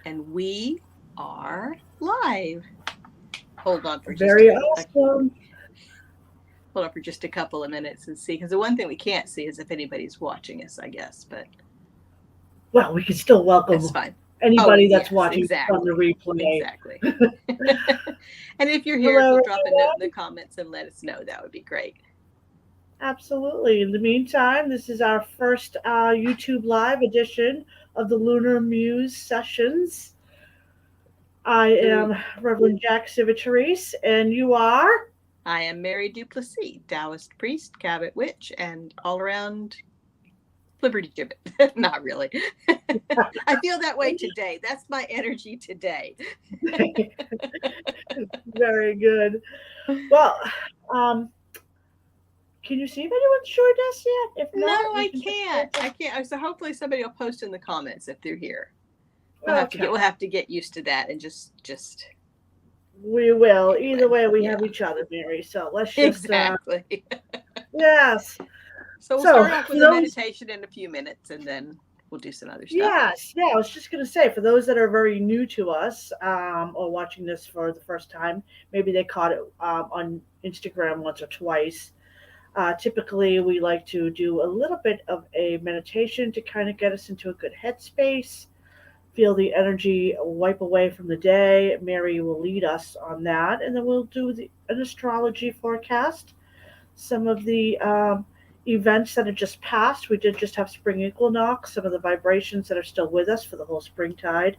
And we are live. Hold on for just Very awesome. hold on for just a couple of minutes and see, because the one thing we can't see is if anybody's watching us, I guess, but Well, we can still that's welcome fine. Oh, anybody that's yes, watching from the exactly. replay. Exactly. And if you're here, if Hello, you'll drop a note in the everyone. comments and let us know, that would be great. Absolutely. In the meantime, this is our first YouTube Live edition of the Lunar Muse sessions. I Ooh. am Reverend Jack Civitarese, and you are? I am Mary Duplessis, Taoist priest, Cabot witch, and all around Liberty Gibbet. Not really. I feel that way today. That's my energy today. Very good. Well, um, can you see if anyone's joined us yet? If No, not, we I can just can't. I can't. So hopefully somebody will post in the comments if they're here. Okay. We'll have to get used to that and just We will. Either anyway. way, we have Yeah. each other, Mary. So let's just, Exactly. yes. So we'll So start off for with a those, meditation in a few minutes and then we'll do some other stuff. yes, yeah, I was just going to say, for those that are very new to us or watching this for the first time, maybe they caught it on Instagram once or twice. Typically, we like to do a little bit of a meditation to kind of get us into a good headspace, feel the energy wipe away from the day. Mary will lead us on that, and then we'll do an astrology forecast. Some of the events that have just passed, we did just have spring equinox, some of the vibrations that are still with us for the whole springtide.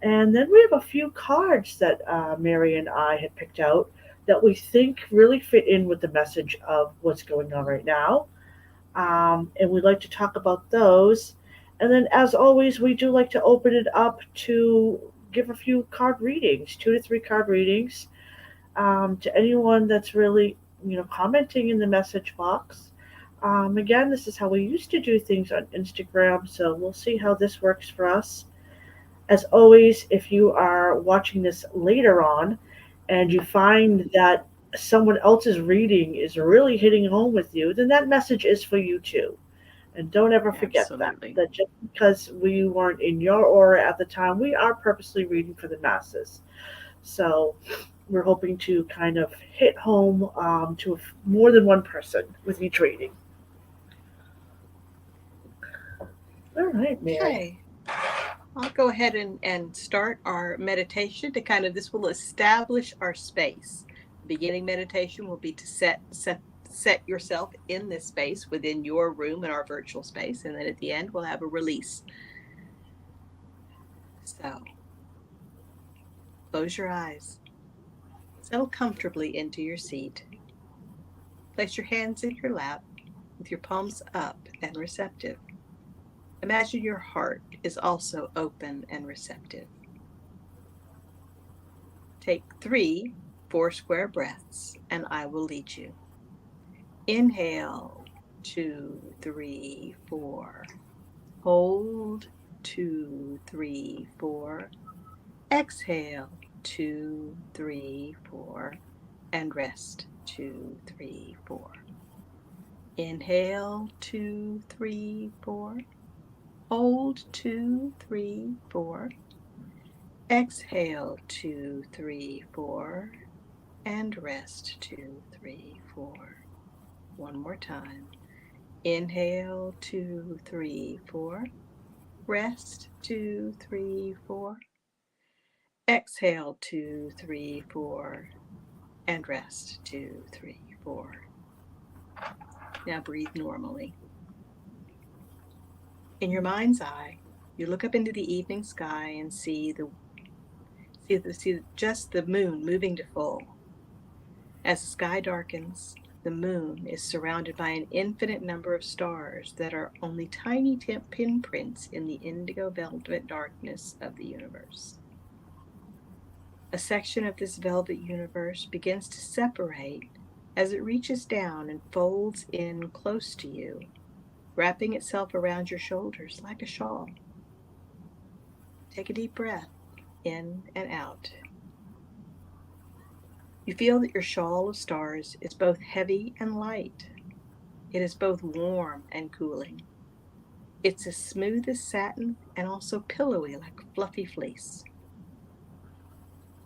And then we have a few cards that Mary and I had picked out that we think really fit in with the message of what's going on right now. And we'd like to talk about those. And then, as always, we do like to open it up to give a few card readings, 2 to 3 card readings, to anyone that's really, commenting in the message box. Again, this is how we used to do things on Instagram, so we'll see how this works for us. As always, if you are watching this later on and you find that someone else's reading is really hitting home with you, then that message is for you too. And don't ever forget that. Absolutely. That just because we weren't in your aura at the time, we are purposely reading for the masses. So we're hoping to kind of hit home to more than one person with each reading. All right, Mary. Okay. I'll go ahead and start our meditation to kind of, this will establish our space. The beginning meditation will be to set yourself in this space within your room in our virtual space. And then at the end, we'll have a release. So close your eyes, settle comfortably into your seat. Place your hands in your lap with your palms up and receptive. Imagine your heart is also open and receptive. Take 3 4 square breaths and I will lead you. Inhale, 2, 3, 4. Hold, 2, 3, 4. Exhale, 2, 3, 4. And rest, 2, 3, 4. Inhale, 2, 3, 4. Hold, 2, 3, 4. Exhale, 2, 3, 4. And rest, 2, 3, 4. One more time. Inhale, 2, 3, 4. Rest, 2, 3, 4. Exhale, 2, 3, 4. And rest, 2, 3, 4. Now breathe normally. In your mind's eye, you look up into the evening sky and see just the moon moving to full. As the sky darkens, the moon is surrounded by an infinite number of stars that are only tiny pinprints in the indigo velvet darkness of the universe. A section of this velvet universe begins to separate as it reaches down and folds in close to you, wrapping itself around your shoulders like a shawl. Take a deep breath in and out. You feel that your shawl of stars is both heavy and light. It is both warm and cooling. It's as smooth as satin and also pillowy like fluffy fleece.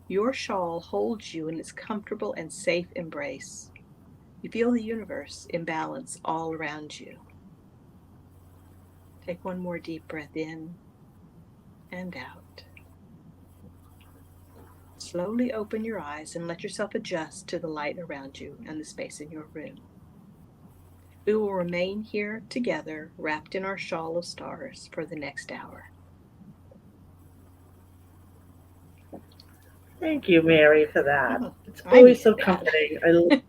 Your shawl holds you in its comfortable and safe embrace. You feel the universe in balance all around you. Take one more deep breath in and out. Slowly open your eyes and let yourself adjust to the light around you and the space in your room. We will remain here together, wrapped in our shawl of stars, for the next hour. Thank you, Mary, for that. Oh, It's I always needed so that. comforting.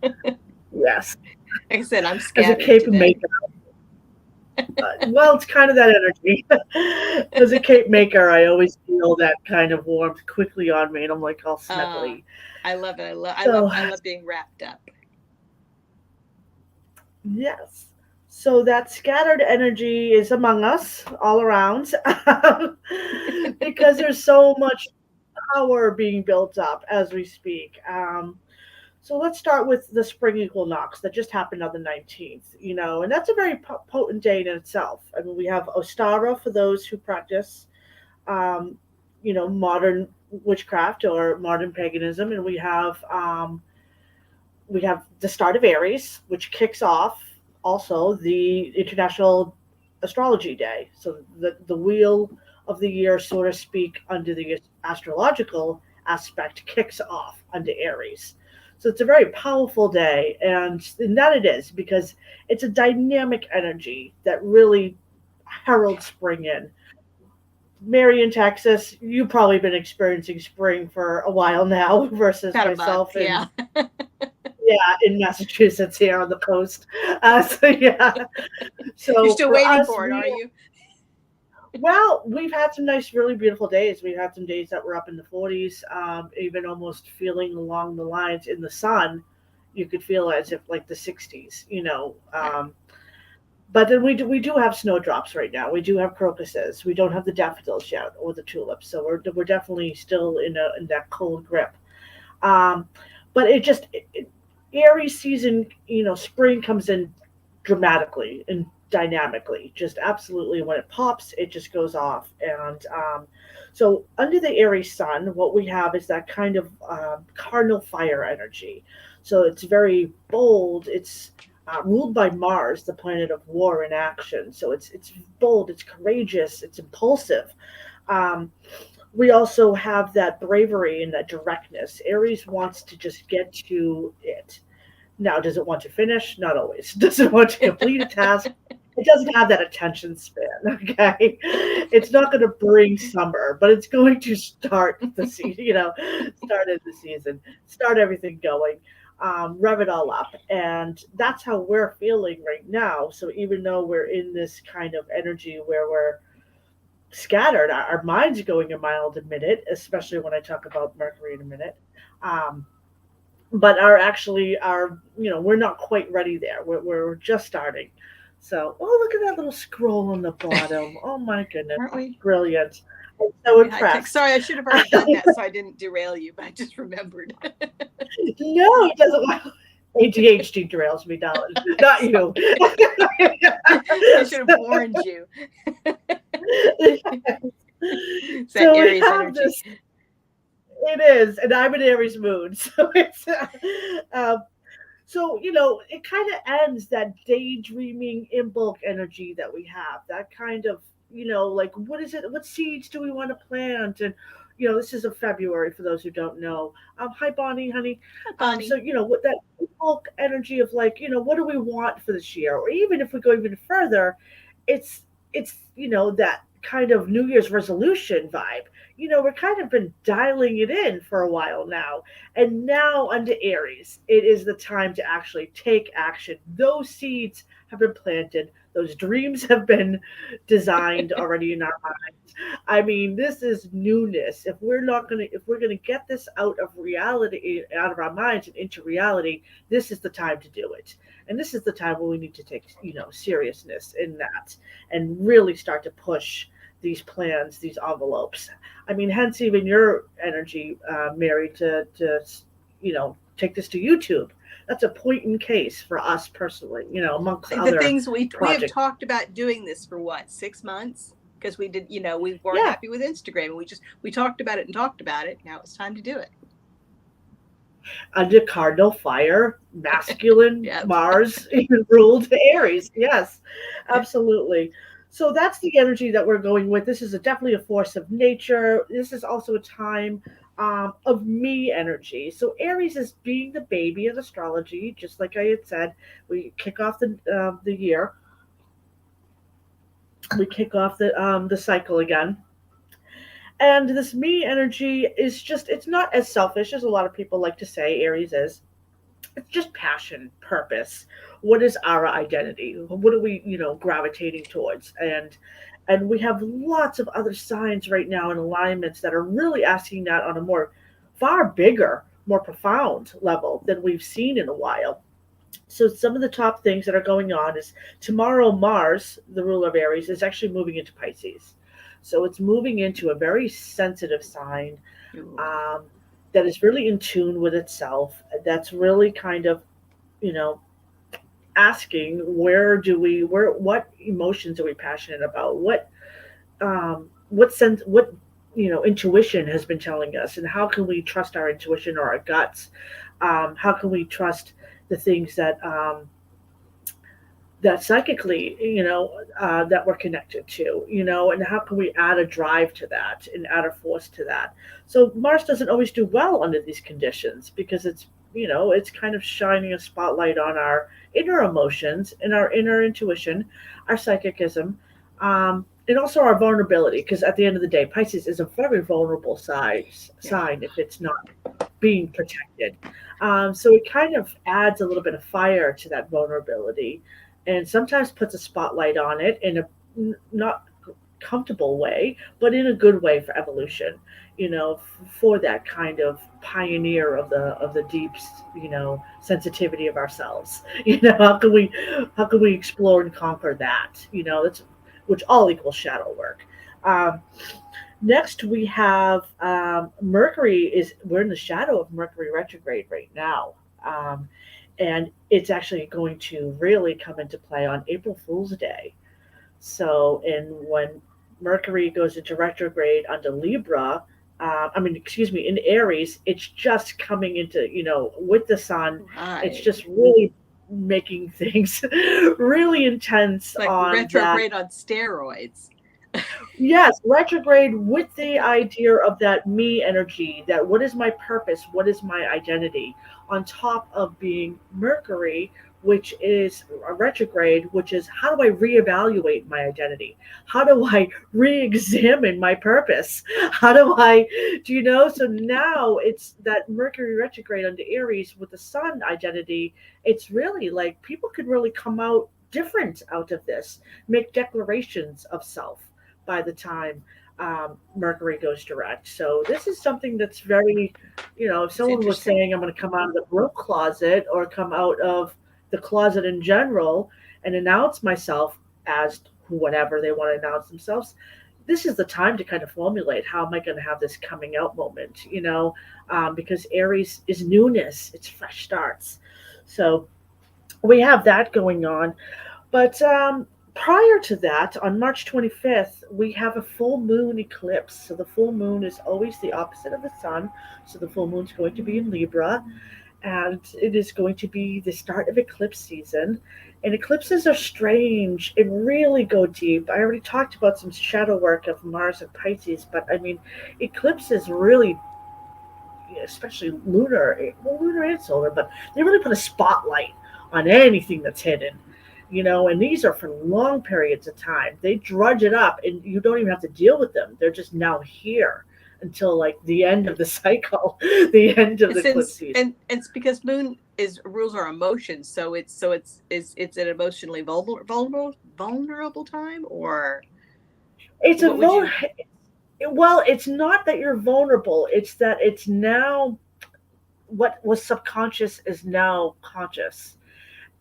Like Yes, I said, I'm as a scattered Cape today. Maker. Well, it's kind of that energy. As a Cape Maker, I always feel that kind of warmth quickly on me, and I'm like all Uh, snuggly. I love it. So, I love being wrapped up. yes. So that scattered energy is among us all around because there's so much power being built up as we speak. So let's start with the spring equinox that just happened on the 19th, and that's a very potent day in itself. I mean, we have Ostara for those who practice, um, modern witchcraft or modern paganism, and we have the start of Aries, which kicks off also the International Astrology Day. So the wheel of the year, so to speak, under the astrological aspect, kicks off under Aries. So it's a very powerful day, and that it is because it's a dynamic energy that really heralds spring in. Mary in Texas, you've probably been experiencing spring for a while now versus About a month, myself in yeah. Massachusetts here on the coast. So yeah, You're so still for waiting us, for it, are you? we've had some nice, really beautiful days. We've had some days that were up in the 40s, even almost feeling along the lines in the sun. You could feel as if like the 60s, Yeah. But then we do have snowdrops right now. We do have crocuses. We don't have the daffodils yet or the tulips. So we're definitely still in that cold grip. Um, but Aries season, spring comes in dramatically and dynamically, just absolutely. When it pops, it just goes off. And so under the Aries sun, what we have is that kind of cardinal fire energy. So it's very bold. It's ruled by Mars, the planet of war and action. So it's bold, it's courageous, it's impulsive. Um, we also have that bravery and that directness. Aries wants to just get to it. Now, does it want to finish? Not always. Does it want to complete a task? It doesn't have that attention span, okay? It's not going to bring summer, but it's going to start the season, start in the season, start everything going, rev it all up. And that's how we're feeling right now. So even though we're in this kind of energy where we're scattered. Our minds are going a mile a minute, especially when I talk about Mercury in a minute. Um, but we're not quite ready there. We're just starting. So, oh, look at that little scroll on the bottom. Oh my goodness, Aren't we? brilliant! I'm Aren't so we high tech? impressed. Sorry, I should have already done that so I didn't derail you, but I just remembered. No, it doesn't. ADHD derails me, darling. Not you. I should have warned you. It's that So we Aries have energy. this. It is, and I'm an Aries moon, so it's um, so it kind of ends that daydreaming in bulk energy that we have. That kind of like what is it? What seeds do we want to plant? And this is a February for those who don't know. Hi Bonnie, honey. Hi, So Bonnie. what that bulk energy of like what do we want for this year? Or even if we go even further, it's that kind of New Year's resolution vibe. We're kind of been dialing it in for a while now. And now under Aries, it is the time to actually take action. Those seeds have been planted, those dreams have been designed already in our minds. I mean, this is newness. If we're gonna get this out of reality, out of our minds and into reality, this is the time to do it. And this is the time where we need to take, seriousness in that and really start to push these plans, these envelopes. I mean, hence even your energy, Mary, to take this to YouTube. That's a point in case for us personally, amongst The other things we have projects. talked about doing this for what, 6 months? Because we did, we weren't Yeah, happy with Instagram, and we talked about it and talked about it. Now it's time to do it. under cardinal fire, masculine Yep. Mars ruled Aries. Yes, absolutely. So that's the energy that we're going with. This is definitely a force of nature. This is also a time of me energy. So Aries is being the baby of astrology, just like I had said. We kick off the year. We kick off the cycle again. And this me energy is just, it's not as selfish as a lot of people like to say Aries is. It's just passion, purpose. What is our identity? What are we, gravitating towards? And we have lots of other signs right now and alignments that are really asking that on a more far bigger, more profound level than we've seen in a while. So some of the top things that are going on is tomorrow Mars, the ruler of Aries, is actually moving into Pisces. So it's moving into a very sensitive sign, Ooh. um, that is really in tune with itself. That's really kind of, you know, asking what emotions are we passionate about? What sense, what, intuition has been telling us, and how can we trust our intuition or our guts? How can we trust the things that psychically, that we're connected to, and how can we add a drive to that and add a force to that? So Mars doesn't always do well under these conditions because it's kind of shining a spotlight on our inner emotions and our inner intuition, our psychicism, and also our vulnerability. Because at the end of the day, Pisces is a very vulnerable Yeah. sign if it's not being protected. So it kind of adds a little bit of fire to that vulnerability, and sometimes puts a spotlight on it in a not comfortable way, but in a good way for evolution. For that kind of pioneer of the deep, sensitivity of ourselves. How can we explore and conquer that? That's which all equals shadow work. Um, Next, we have Mercury. We're in the shadow of Mercury retrograde right now, um, and it's actually going to really come into play on April Fool's Day. So, and when Mercury goes into retrograde under Libra, excuse me, in Aries, it's just coming into, with the sun. It's Right. just really making things really intense It's like on that. retrograde on steroids. Yes, retrograde with the idea of that me energy, that what is my purpose, what is my identity, on top of being Mercury, which is a retrograde, which is how do I reevaluate my identity? How do I re-examine my purpose? How so now it's that Mercury retrograde under Aries with the sun identity. It's really like people could really come out different out of this, make declarations of self by the time Mercury goes direct. So this is something that's very, if It's someone was interesting. saying I'm going to come out of the broke closet or come out of the closet in general and announce myself as whatever they want to announce themselves, this is the time to kind of formulate how am I going to have this coming out moment, because Aries is newness, it's fresh starts. So we have that going on. But prior to that, on March 25th, we have a full moon eclipse. So the full moon is always the opposite of the sun. So the full moon is going to be in Libra, and it is going to be the start of eclipse season. And eclipses are strange and really go deep. I already talked about some shadow work of Mars and Pisces, but I mean, eclipses really, especially lunar, well, lunar and solar, but they really put a spotlight on anything that's hidden. And these are for long periods of time. They drudge it up, and you don't even have to deal with them. They're just now here until like the end of the cycle, the end of And the eclipse since season. and it's because moon is rules our emotions, so it's an emotionally vulnerable time, or It's a what would you? well, it's not that you're vulnerable. It's that it's now what was subconscious is now conscious,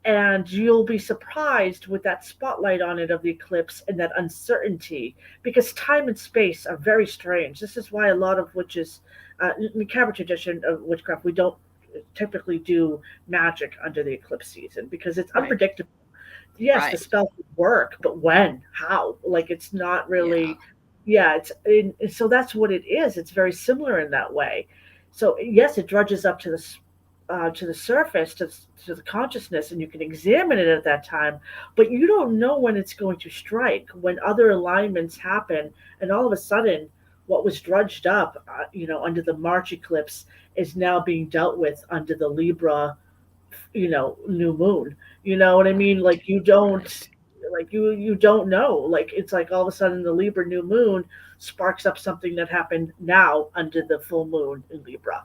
and you'll be surprised with that spotlight on it of the eclipse and that uncertainty, because time and space are very strange. This is why a lot of witches, in the Cabra tradition of witchcraft, we don't typically do magic under the eclipse season because it's Right. unpredictable. Yes, the Right. spell could work, but when, how? Like it's not Yeah. really. Yeah, so that's what it is. It's very similar in that way. So yes, it drudges up to the surface, to the consciousness, and you can examine it at that time. But you don't know when it's going to strike. When other alignments happen, and all of a sudden, what was drudged up, under the March eclipse, is now being dealt with under the Libra, new moon. You know what I mean? Right. Like you don't Right. like you don't know. Like it's like all of a sudden the Libra new moon sparks up something that happened now under the full moon in Libra.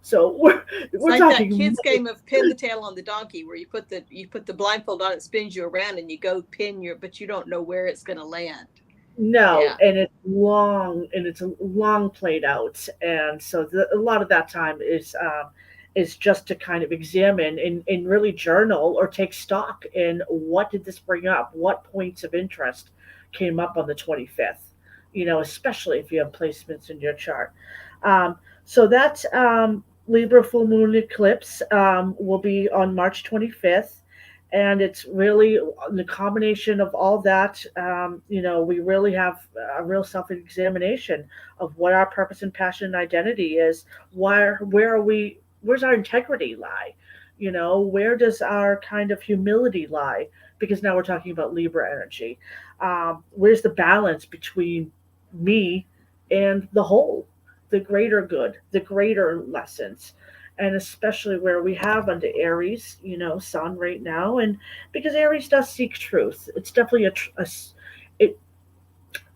So It's we're like that talking kids game of pin the tail on the donkey where you put the blindfold on, it spins you around and you go pin your, but you don't know where it's going to land. no, Yeah. and it's long played out, and so a lot of that time is just to kind of examine and really journal or take stock in what did this bring up, what points of interest came up on the 25th, especially if you have placements in your chart. So that Libra full moon eclipse will be on March 25th, and it's really the combination of all that. We really have a real self-examination of what our purpose and passion and identity is. Where are we? Where's our integrity lie? Where does our kind of humility lie? Because now we're talking about Libra energy. Where's the balance between me and the whole, the greater good, the greater lessons? And especially where we have under Aries, Sun right now, and because Aries does seek truth, it's definitely it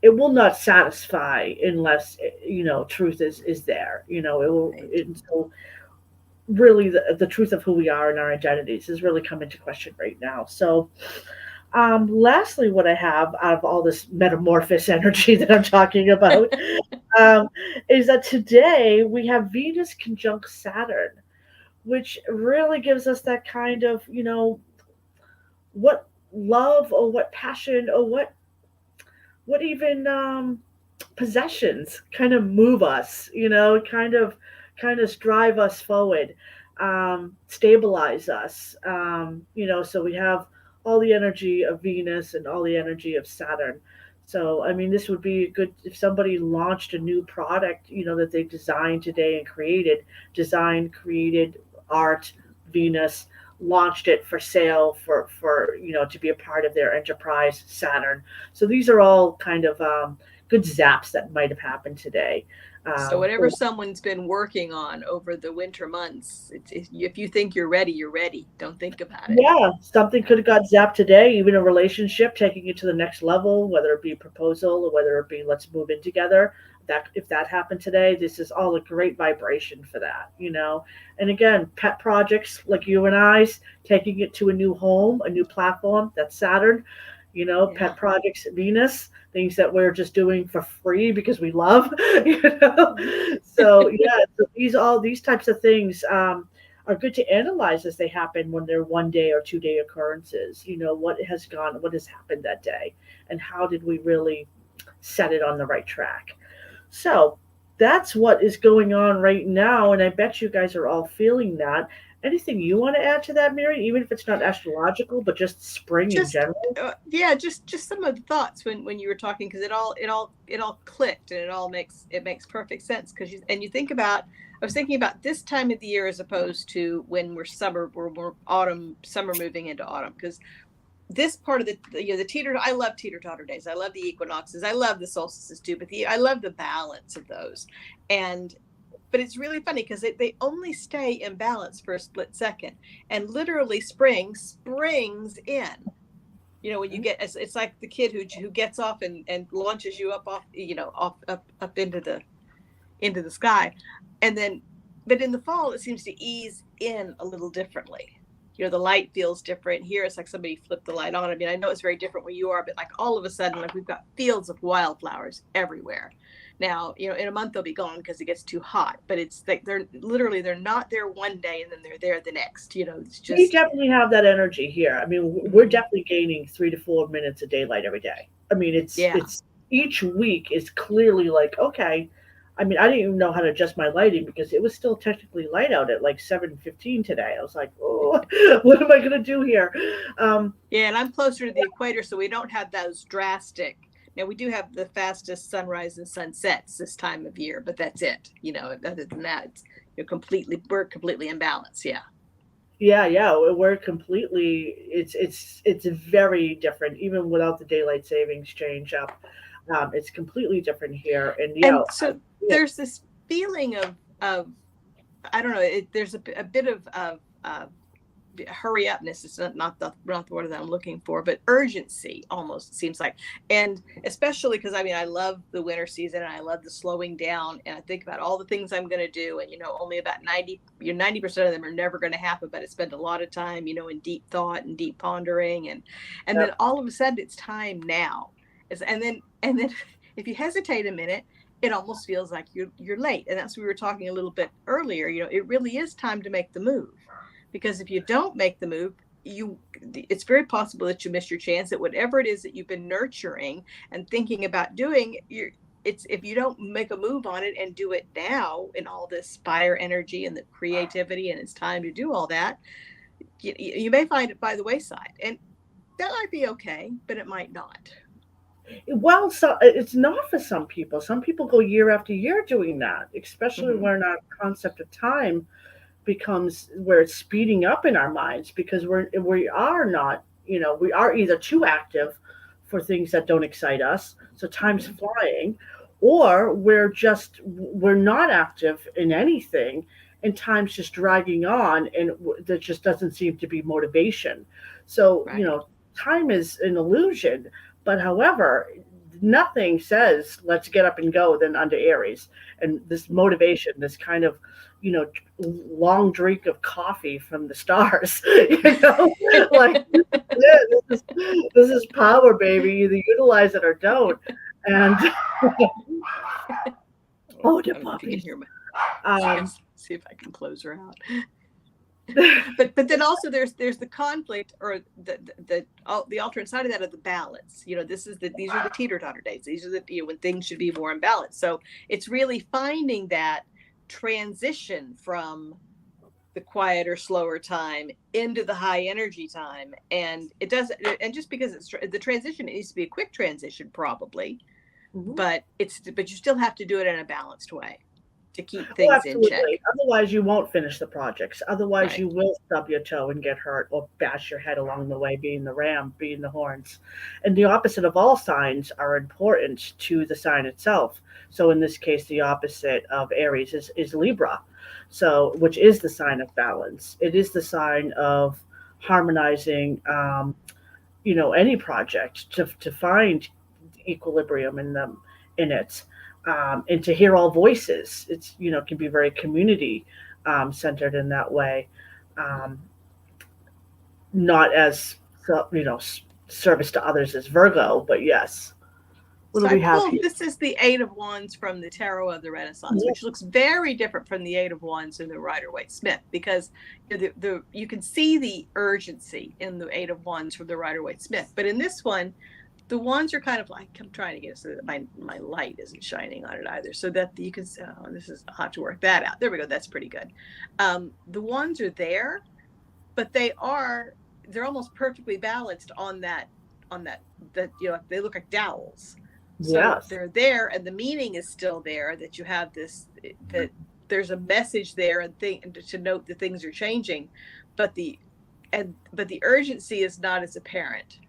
it will not satisfy unless truth is there. It will. Right. So really, the truth of who we are and our identities is really come into question right now. So lastly, what I have out of all this metamorphosis energy that I'm talking about um, is that today we have Venus conjunct Saturn, which really gives us that kind of, what love or what passion or what even possessions kind of move us, kind of drive us forward, stabilize us, so we have all the energy of Venus and all the energy of Saturn. So I mean, this would be good if somebody launched a new product, that they designed today and created art. Venus launched it for sale for to be a part of their enterprise, Saturn. So these are all kind of good zaps that might have happened today. So whatever Or someone's been working on over the winter months, if you think you're ready, you're ready. Don't think about it. yeah, something Yeah. could have got zapped today, even a relationship, taking it to the next level, whether it be a proposal or whether it be let's move in together. That if that happened today, this is all a great vibration for that. And again, pet projects like you and I's, taking it to a new home, a new platform, that's Saturn. Yeah. Pet projects, Venus, things that we're just doing for free because we love. you know. Mhm. So yeah, so these types of things are good to analyze as they happen when they're 1 day or 2 day occurrences. What has happened that day, and how did we really set it on the right track? So that's what is going on right now, and I bet you guys are all feeling that. Anything you want to add to that, Mary? Even if it's not astrological, but just spring in Just general. yeah, just some of the thoughts when you were talking, because it all clicked, and it makes perfect sense, because you think about, I was thinking about this time of the year as opposed to when we're autumn, summer moving into autumn, because this part of the teeter, I love teeter totter days, I love the equinoxes, I love the solstices too, but I love the balance of those. And but it's really funny because they only stay in balance for a split second, and literally spring springs in. When you get, it's like the kid who gets off and launches you up off, off up into the sky. And then, but in the fall it seems to ease in a little differently. The light feels different here. It's like somebody flipped the light on. I mean, I know it's very different where you are, but like all of a sudden, like we've got fields of wildflowers everywhere. Now, in a month they'll be gone because it gets too hot, but it's like they're not there one day and then they're there the next. It's We just. definitely have that energy here. I mean, we're Mhm. definitely gaining 3 to 4 minutes of daylight every day. I mean, it's Yeah. it's each week is clearly like, okay, I mean, I didn't even know how to adjust my lighting because it was still technically light out at like 7:15 today. I was like, oh, what am I going to do here? Um, Yeah, and I'm closer to the equator, so we don't have those drastic. Now we do have the fastest sunrise and sunsets this time of year, but that's it. Other than that, we're completely imbalanced. Yeah. yeah, yeah, we're completely. It's very different, even without the daylight savings change up. It's completely different here, and yeah, And so there's this feeling of I don't know. There's a bit of hurry upness. It's not the word that I'm looking for, but urgency almost seems like. And especially because I love the winter season and I love the slowing down, and I think about all the things I'm going to do, and only about 90% of them are never going to happen, but I spend a lot of time in deep thought and deep pondering, and then yep. all of a sudden it's time now. And then if you hesitate a minute, it almost feels like you're late. And that's what we were talking a little bit earlier. It really is time to make the move, because if you don't make the move, it's very possible that you miss your chance at whatever it is that you've been nurturing and thinking about doing. It's if you don't make a move on it and do it now in all this fire energy and the creativity, and it's time to do all that, you may find it by the wayside, and that might be okay, but it might not. Well, so it's not for some people. Some people go year after year doing that, especially Mm-hmm. when our concept of time becomes where it's speeding up in our minds because we are not, we are either too active for things that don't excite us, so time's Mm-hmm. flying, or we're not active in anything and time's just dragging on, and there just doesn't seem to be motivation. So, Right. time is an illusion, but however, nothing says let's get up and go than under Aries. And this motivation, this kind of, you know, long drink of coffee from the stars, like, yeah, this is power, baby. Either utilize it or don't. And oh, I the don't know if you can puppies. hear me. Um, Yes. See if I can close her out. But then also there's the conflict, or the alternate side of that, of the balance. These are the teeter-totter days. These are the when things should be more in balance. So it's really finding that transition from the quieter, slower time into the high energy time. And it does, and just because it's the transition, it needs to be a quick transition probably, mhm. but you still have to do it in a balanced way to keep Oh, things in absolutely. check. Otherwise, you won't finish the projects. Otherwise, Right. you will stub your toe and get hurt or bash your head along the way, being the ram, being the horns. And the opposite of all signs are important to the sign itself. So, in this case, the opposite of Aries is Libra, so which is the sign of balance. It is the sign of harmonizing, any project to find equilibrium in it, and to hear all voices. It's can be very community centered in that way, um, not as service to others as Virgo, but yes. What do So I we have pulled, here? this is the Eight of Wands from the Tarot of the Renaissance, Yeah. which looks very different from the Eight of Wands in the Rider-Waite-Smith, because you can see the urgency in the Eight of Wands from the Rider-Waite-Smith. But in this one, the wands are kind of like, I'm trying to get it so that my light isn't shining on it either, so that you can see, oh, I'll have to work that out. There we go. That's pretty good. The wands are there, but they're almost perfectly balanced on that that they look like dowels. So Yes. they're there, and the meaning is still there, that you have this, that there's a message there, and to note that things are changing, but the urgency is not as apparent.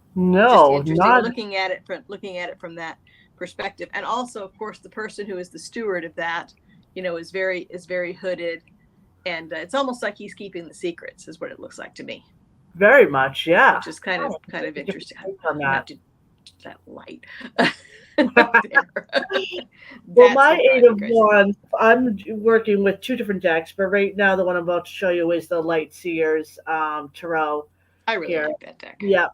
Just No, interesting, not looking at it from that perspective. And also, of course, the person who is the steward of that, is very hooded, and it's almost like he's keeping the secrets, is what it looks like to me, very much. Yeah. which is kind of Oh, kind of different interesting. take on I'm gonna have that. to that light there. Well, That's my gonna drive Eight me of crazy. Wands, I'm working with two different decks, but right now the one I'm about to show you is the Light Seers Tarot I really here. like that deck. Yeah,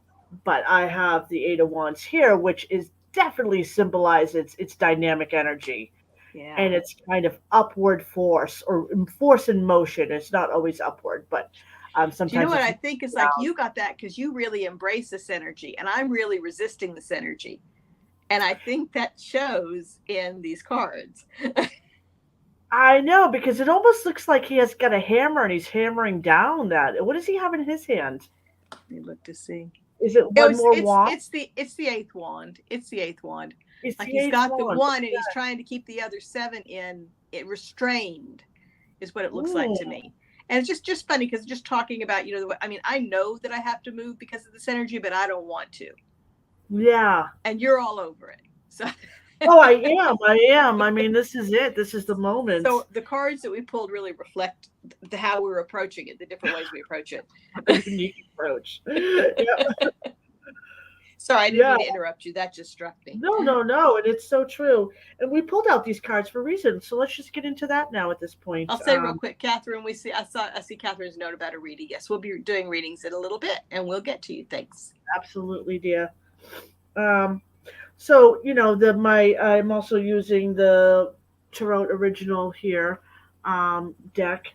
but I have the Eight of Wands here, which is definitely symbolizes its dynamic energy, Yeah. and it's kind of upward force or force in motion. It's not always upward, but Do you know sometimes what it's I think is like? down. You got that because you really embrace this energy, and I'm really resisting this energy. And I think that shows in these cards. I know because it almost looks like he has got a hammer and he's hammering down that. What does he have in his hand? Let me look to see. Is it Oh, one more wand? it's the eighth wand. It's the eighth wand. It's Like the he's eighth got the wand. one and he's trying to keep the other seven in it restrained is what it looks like Mm, to me. And it's just funny because just talking about, I mean, I know that I have to move because of this energy, but I don't want to. yeah. And you're all over it. So Oh, I am. I am. I mean, this is it. This is the moment. so the cards that we pulled really reflect how we're approaching it, the different ways we approach it. A unique approach. Yeah. Sorry, I didn't Yeah. mean to interrupt you. That just struck me. No, no, no. And it's so true. And we pulled out these cards for a reason. So let's just get into that now at this point. I'll say real quick, Catherine, I see Catherine's note about a reading. Yes, we'll be doing readings in a little bit and we'll get to you. Thanks. Absolutely, dear. Um, so I'm also using the Tarot Original here deck,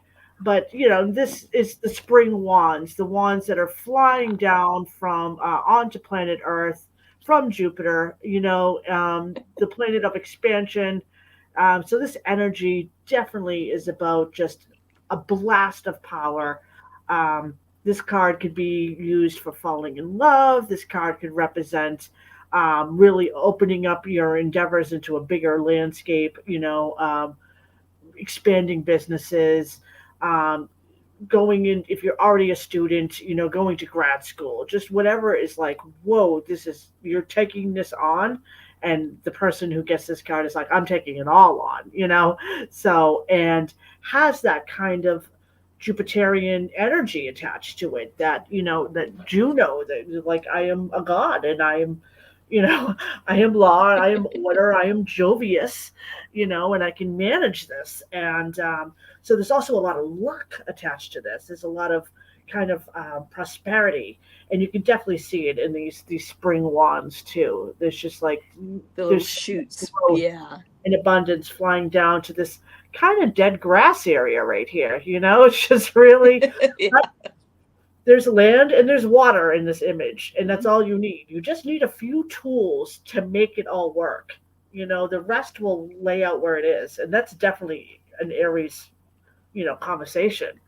but this is the spring wands, the wands that are flying down from onto planet Earth from Jupiter. The planet of expansion. So this energy definitely is about just a blast of power. This card could be used for falling in love. This card could represent really opening up your endeavors into a bigger landscape, expanding businesses, um, going in, if you're already a student, going to grad school, just whatever is like, whoa, you're taking this on. And the person who gets this card is like, I'm taking it all on. So, and has that kind of Jupiterian energy attached to it that Juno, that like, I am a god and I am, I am law, I am order, I am jovious, and I can manage this. And so there's also a lot of luck attached to this. There's a lot of kind of prosperity, and you can definitely see it in these spring wands too. There's just like The little there's shoots. growth Yeah. in abundance flying down to this kind of dead grass area right here. It's just really Yeah. there's land and there's water in this image, and that's Mhm. all you need. You just need a few tools to make it all work. The rest will lay out where it is, and that's definitely an Aries, conversation.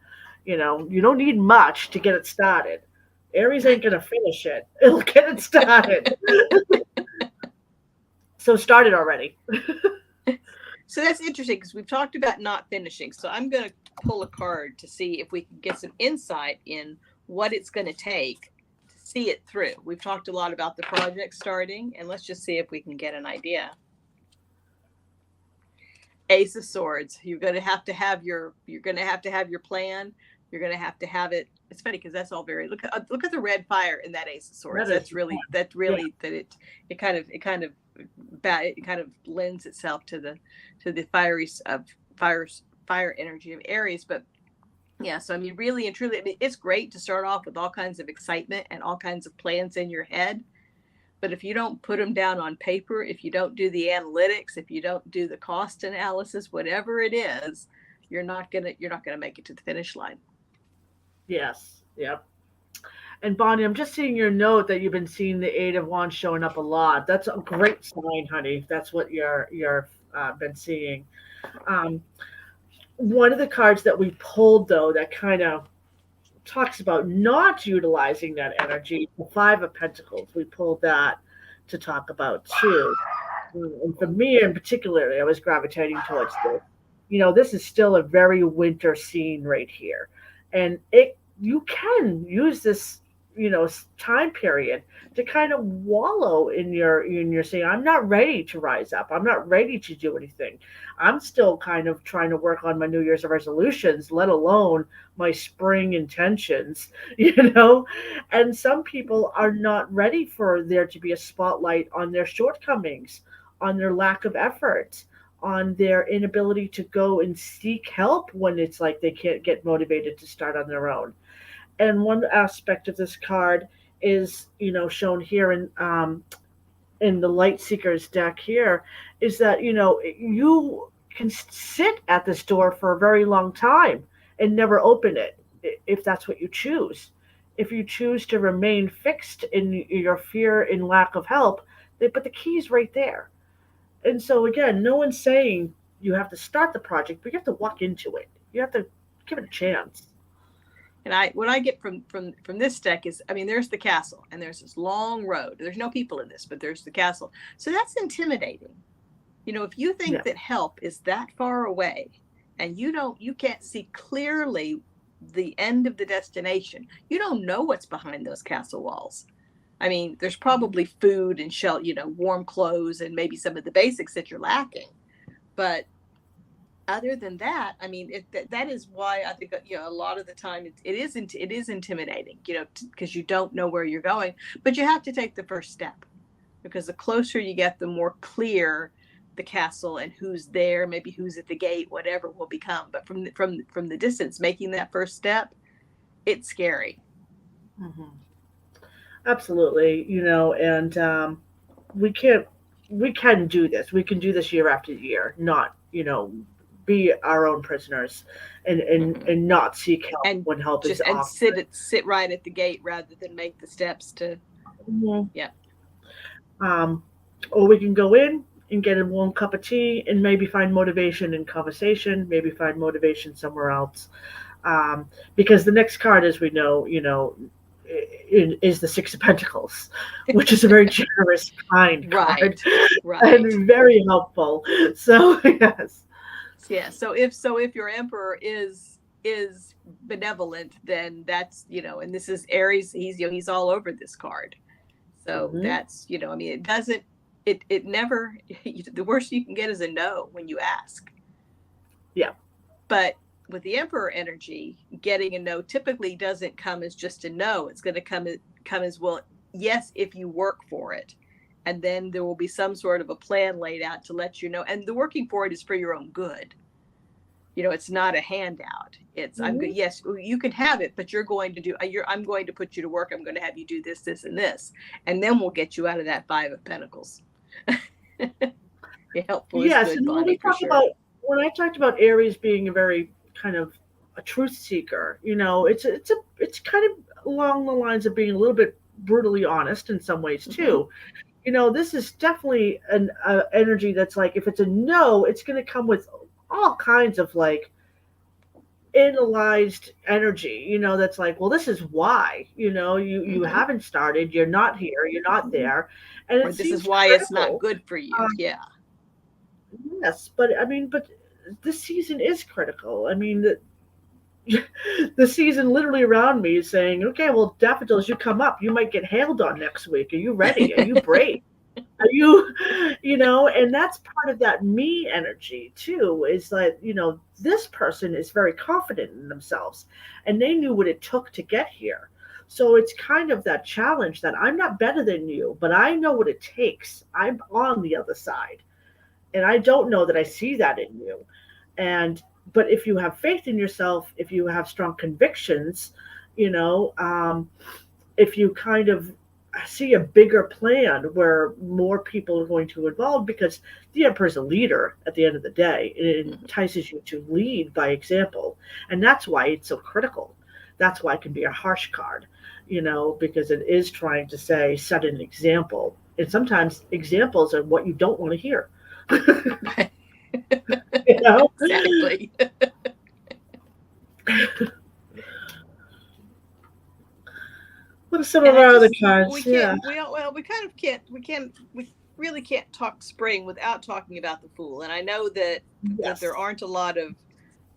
You don't need much to get it started. Aries ain't gonna finish it. It'll get it started. So start it already. So that's interesting because we've talked about not finishing. So I'm going to pull a card to see if we can get some insight in what it's going to take to see it through. We've talked a lot about the project starting, and let's just see if we can get an idea. Ace of Swords. You're going to have to have your plan. You're going to have it. It's funny because that's all very look at the red fire in that Ace of Swords. That's really that it kind of lends itself to the fire energy of Aries. But yeah, so I mean, really and truly, I mean, it's great to start off with all kinds of excitement and all kinds of plans in your head. But if you don't put them down on paper, if you don't do the analytics, if you don't do the cost analysis, whatever it is, you're not gonna make it to the finish line. Yes. Yep. And Bonnie, I'm just seeing your note that you've been seeing the Eight of Wands showing up a lot. That's a great sign, honey. That's what you're been seeing. Um, One of the cards that we pulled, though, that kind of talks about not utilizing that energy, the Five of Pentacles. We pulled that to talk about too. And for me in particular, I was gravitating towards this. This is still a very winter scene right here. And you can use this, time period to kind of wallow in your saying, I'm not ready to rise up. I'm not ready to do anything. I'm still kind of trying to work on my New Year's resolutions, let alone my spring intentions, And some people are not ready for there to be a spotlight on their shortcomings, on their lack of effort, on their inability to go and seek help when it's like they can't get motivated to start on their own. And one aspect of this card is, shown here in the Light Seekers deck here, is that you can sit at this door for a very long time and never open it if that's what you choose. If you choose to remain fixed in your fear and lack of help, But the key's right there. And so again, no one's saying you have to start the project, but you have to walk into it. You have to give it a chance. And what I get from this deck is, I mean, there's the castle and there's this long road. There's no people in this, but there's the castle. So that's intimidating. You know, if you think Yeah. that help is that far away and you can't see clearly the end of the destination, you don't know what's behind those castle walls. I mean, there's probably food and shelter, you know, warm clothes and maybe some of the basics that you're lacking. But other than that, I mean, that is why I think, you know, a lot of the time it is intimidating, you know, because you don't know where you're going, but you have to take the first step, because the closer you get, the more clear the castle and who's there, maybe who's at the gate, whatever will become. But from the distance, making that first step, it's scary. Mm-hmm. Absolutely, you know, and we can't we can do this. We can do this year after year, not, you know, be our own prisoners Mm-hmm. and not seek help And when help is just and offered. sit right at the gate rather than make the steps to. Mhm. Yeah. Um, or we can go in and get a warm cup of tea and maybe find motivation in conversation, maybe find motivation somewhere else. Um, because the next card, as we know, you know, is the Six of Pentacles, which is a very generous, kind card Right. Right. and very helpful. So yes, Yeah. So if your emperor is benevolent, then that's, you know, and this is Aries, he's, you know, he's all over this card. So hmm that's, you know, I mean, it never, the worst you can get is a no when you ask. yeah, But with the emperor energy, getting a no typically doesn't come as just a no. It's going to come as, well, yes, if you work for it. And then there will be some sort of a plan laid out to let you know. And the working for it is for your own good. You know, it's not a handout. It's, I'm good. hmm Yes, you can have it, but you're going to do, I'm going to put you to work. I'm going to have you do this, this, and this. And then we'll get you out of that Five of Pentacles. Helpful is yes. good, And Bonnie, for sure. when I talked about Aries being a very kind of a truth seeker, you know, it's kind of along the lines of being a little bit brutally honest in some ways Mm-hmm. too. You know, this is definitely an energy that's like, if it's a no, it's going to come with all kinds of like analyzed energy, you know, that's like, well, this is why, you know, you Mm-hmm. haven't started, you're not here, you're not there, and Or it this is seems why it's not critical. good for you. um, Yeah. yes, but I mean, but this season is critical. I mean, the season literally around me is saying, okay, well, daffodils, you come up, you might get hailed on next week, are you ready, are you brave, are you, you know, and that's part of that me energy too, is like, you know, this person is very confident in themselves and they knew what it took to get here. So it's kind of that challenge that I'm not better than you, but I know what it takes. I'm on the other side. And I don't know that I see that in you. And but if you have faith in yourself, if you have strong convictions, you know, if you kind of see a bigger plan where more people are going to involve, because the emperor is a leader at the end of the day, it Mm-hmm. entices you to lead by example, and that's why it's so critical. That's why it can be a harsh card, you know, because it is trying to say set an example, and sometimes examples are what you don't want to hear. You know, Exactly. what are some of And I our other just, we cards? can't, Yeah. we kind of can't, we really can't talk spring without talking about the Fool. And I know that there Yes. aren't a lot of,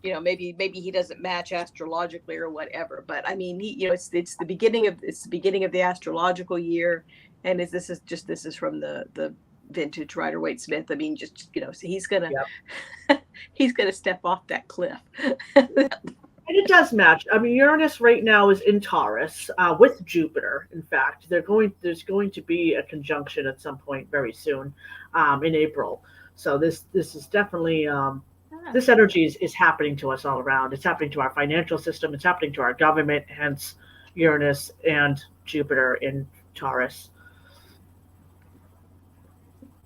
you know, maybe he doesn't match astrologically or whatever, but I mean, he, you know, it's the beginning of the astrological year. And this is from the vintage Rider Waite Smith. I mean, just, you know, so Yep. he's gonna step off that cliff. And it does match. I mean, Uranus right now is in Taurus with Jupiter. In fact, there's going to be a conjunction at some point very soon, in April. So this is definitely Ah, this energy is happening to us all around. It's happening to our financial system. It's happening to our government. Hence, Uranus and Jupiter in Taurus.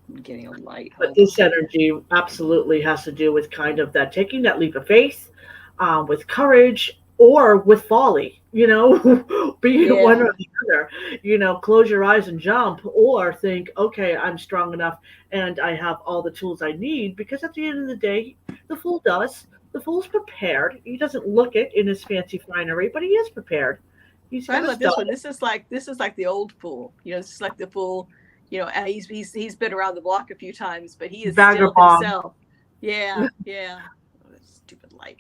I'm getting a light. But Hold this on. energy absolutely has to do with kind of that taking that leap of faith, with courage or with folly. be it one or Yeah. the other. Close your eyes and jump, or think, okay, I'm strong enough and I have all the tools I need. Because at the end of the day, the fool does. The fool's prepared. He doesn't look it in his fancy finery, but he is prepared. He's So I got his love this dog, one. This is like the old fool. This is like the fool. He's been around the block a few times, but he is still vagabond. himself. Yeah, yeah. Oh, stupid light.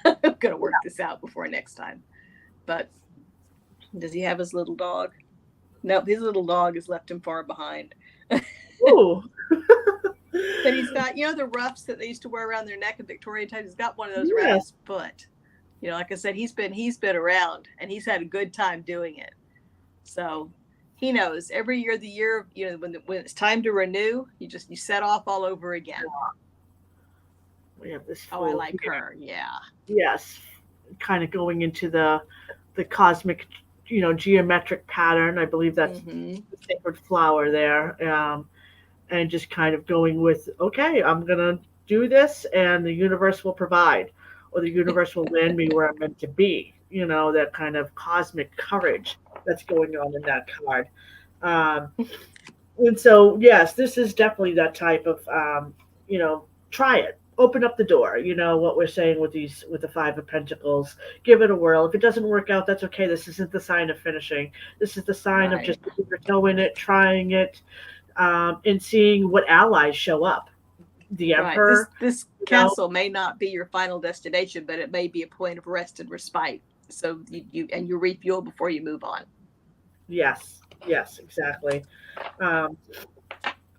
I'm gonna work this out before next time. But does he have his little dog? No, his little dog has left him far behind. Ooh, But he's got, the ruffs that they used to wear around their neck in Victorian times. He's got one of those around yes, his foot. Like I said, he's been around and he's had a good time doing it. So he knows every year, the year, when it's time to renew, you set off all over again. we have this Oh, I fool like here. her. Yeah. Yes, kind of going into the cosmic, geometric pattern. I believe that's Mm-hmm. the sacred flower there, and just kind of going with, okay, I'm gonna do this, and the universe will provide, or the universe will land me where I'm meant to be. That kind of cosmic courage that's going on in that card. Um, and so, yes, this is definitely that type of, try it. Open up the door. What we're saying with the Five of Pentacles. Give it a whirl. If it doesn't work out, that's okay. This isn't the sign of finishing. This is the sign of Right. just dipping your toe in it, trying it, and seeing what allies show up. The Right. This Emperor, this you know, castle may not be your final destination, but it may be a point of rest and respite. So you refuel before you move on. yes, yes, exactly. Um,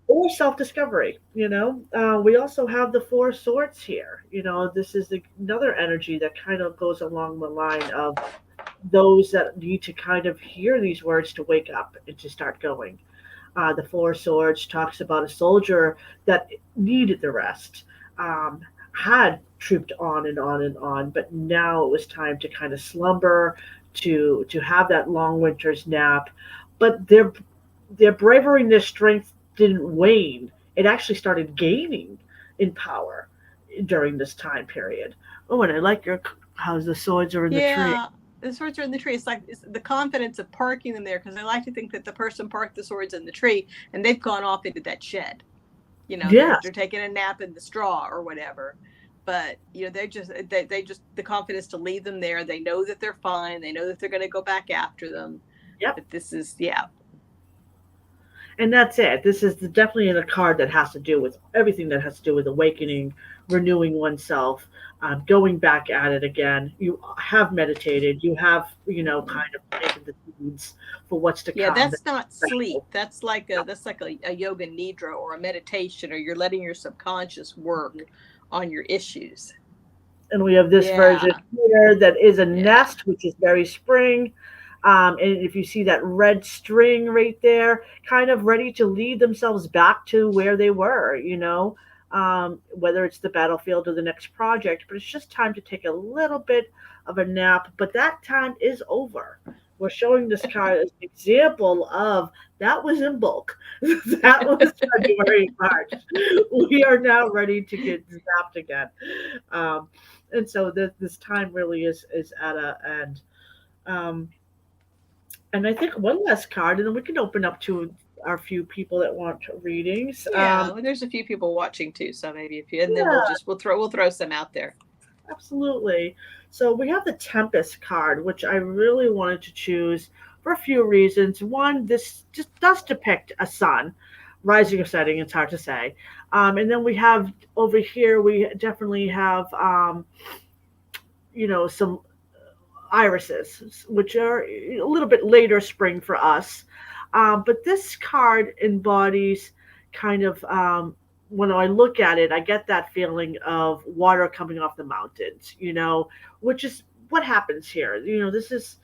or self-discovery. We also have the Four Swords here. This is another energy that kind of goes along the line of those that need to kind of hear these words to wake up and to start going. The Four Swords talks about a soldier that needed the rest, had trooped on and on and on, but now it was time to kind of slumber, to have that long winter's nap. But their bravery and their strength didn't wane. It actually started gaining in power during this time period. Oh, and I like your how the swords are in the tree. Yeah, the swords are in the tree. It's the confidence of parking them there, because I like to think that the person parked the swords in the tree and they've gone off into that shed. They're Yes, they're taking a nap in the straw or whatever. But they just the confidence to leave them there. They know that they're fine. They know that they're going to go back after them. yep. But this is, yeah. And that's it. This is definitely a card that has to do with everything that has to do with awakening, renewing oneself, going back at it again. You have meditated. You have, kind of planted the seeds for what's to Yeah, come. That's that's not sleep. special. That's like a yoga nidra or a meditation, or you're letting your subconscious work on your issues. And we have this version Yeah. here that is a Yeah. nest, which is very spring. And if you see that red string right there, kind of ready to lead themselves back to where they were, whether it's the battlefield or the next project. But it's just time to take a little bit of a nap. But that time is over. We're showing this card as an example of that was in bulk. That was February, March. We are now ready to get zapped again. Um, and so this time really is at a end. Um, and I think one last card, and then we can open up to our few people that want readings. Yeah, well, there's a few people watching too, so maybe if you, and then we'll Yeah, just we'll throw some out there. absolutely. So we have the Tempest card, which I really wanted to choose for a few reasons. One, this just does depict a sun, rising or setting. It's hard to say. And then we have over here, we definitely have, some irises, which are a little bit later spring for us. But this card embodies kind of, when I look at it, I get that feeling of water coming off the mountains, which is what happens here. This is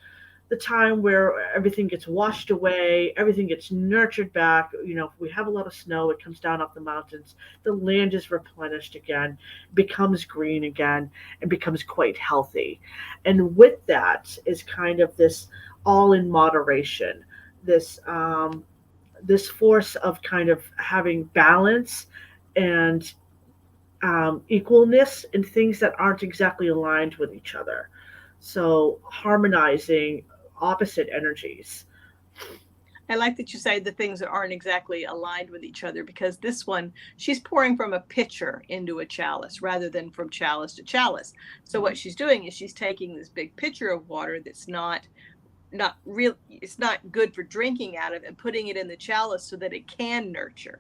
the time where everything gets washed away, everything gets nurtured back. If we have a lot of snow, it comes down off the mountains, the land is replenished again, becomes green again, and becomes quite healthy. And with that is kind of this all in moderation, this force of kind of having balance and equalness in things that aren't exactly aligned with each other. So harmonizing opposite energies. I like that you say the things that aren't exactly aligned with each other, because this one, she's pouring from a pitcher into a chalice rather than from chalice to chalice. So what she's doing is she's taking this big pitcher of water that's not real, it's not good for drinking out of, and putting it in the chalice so that it can nurture.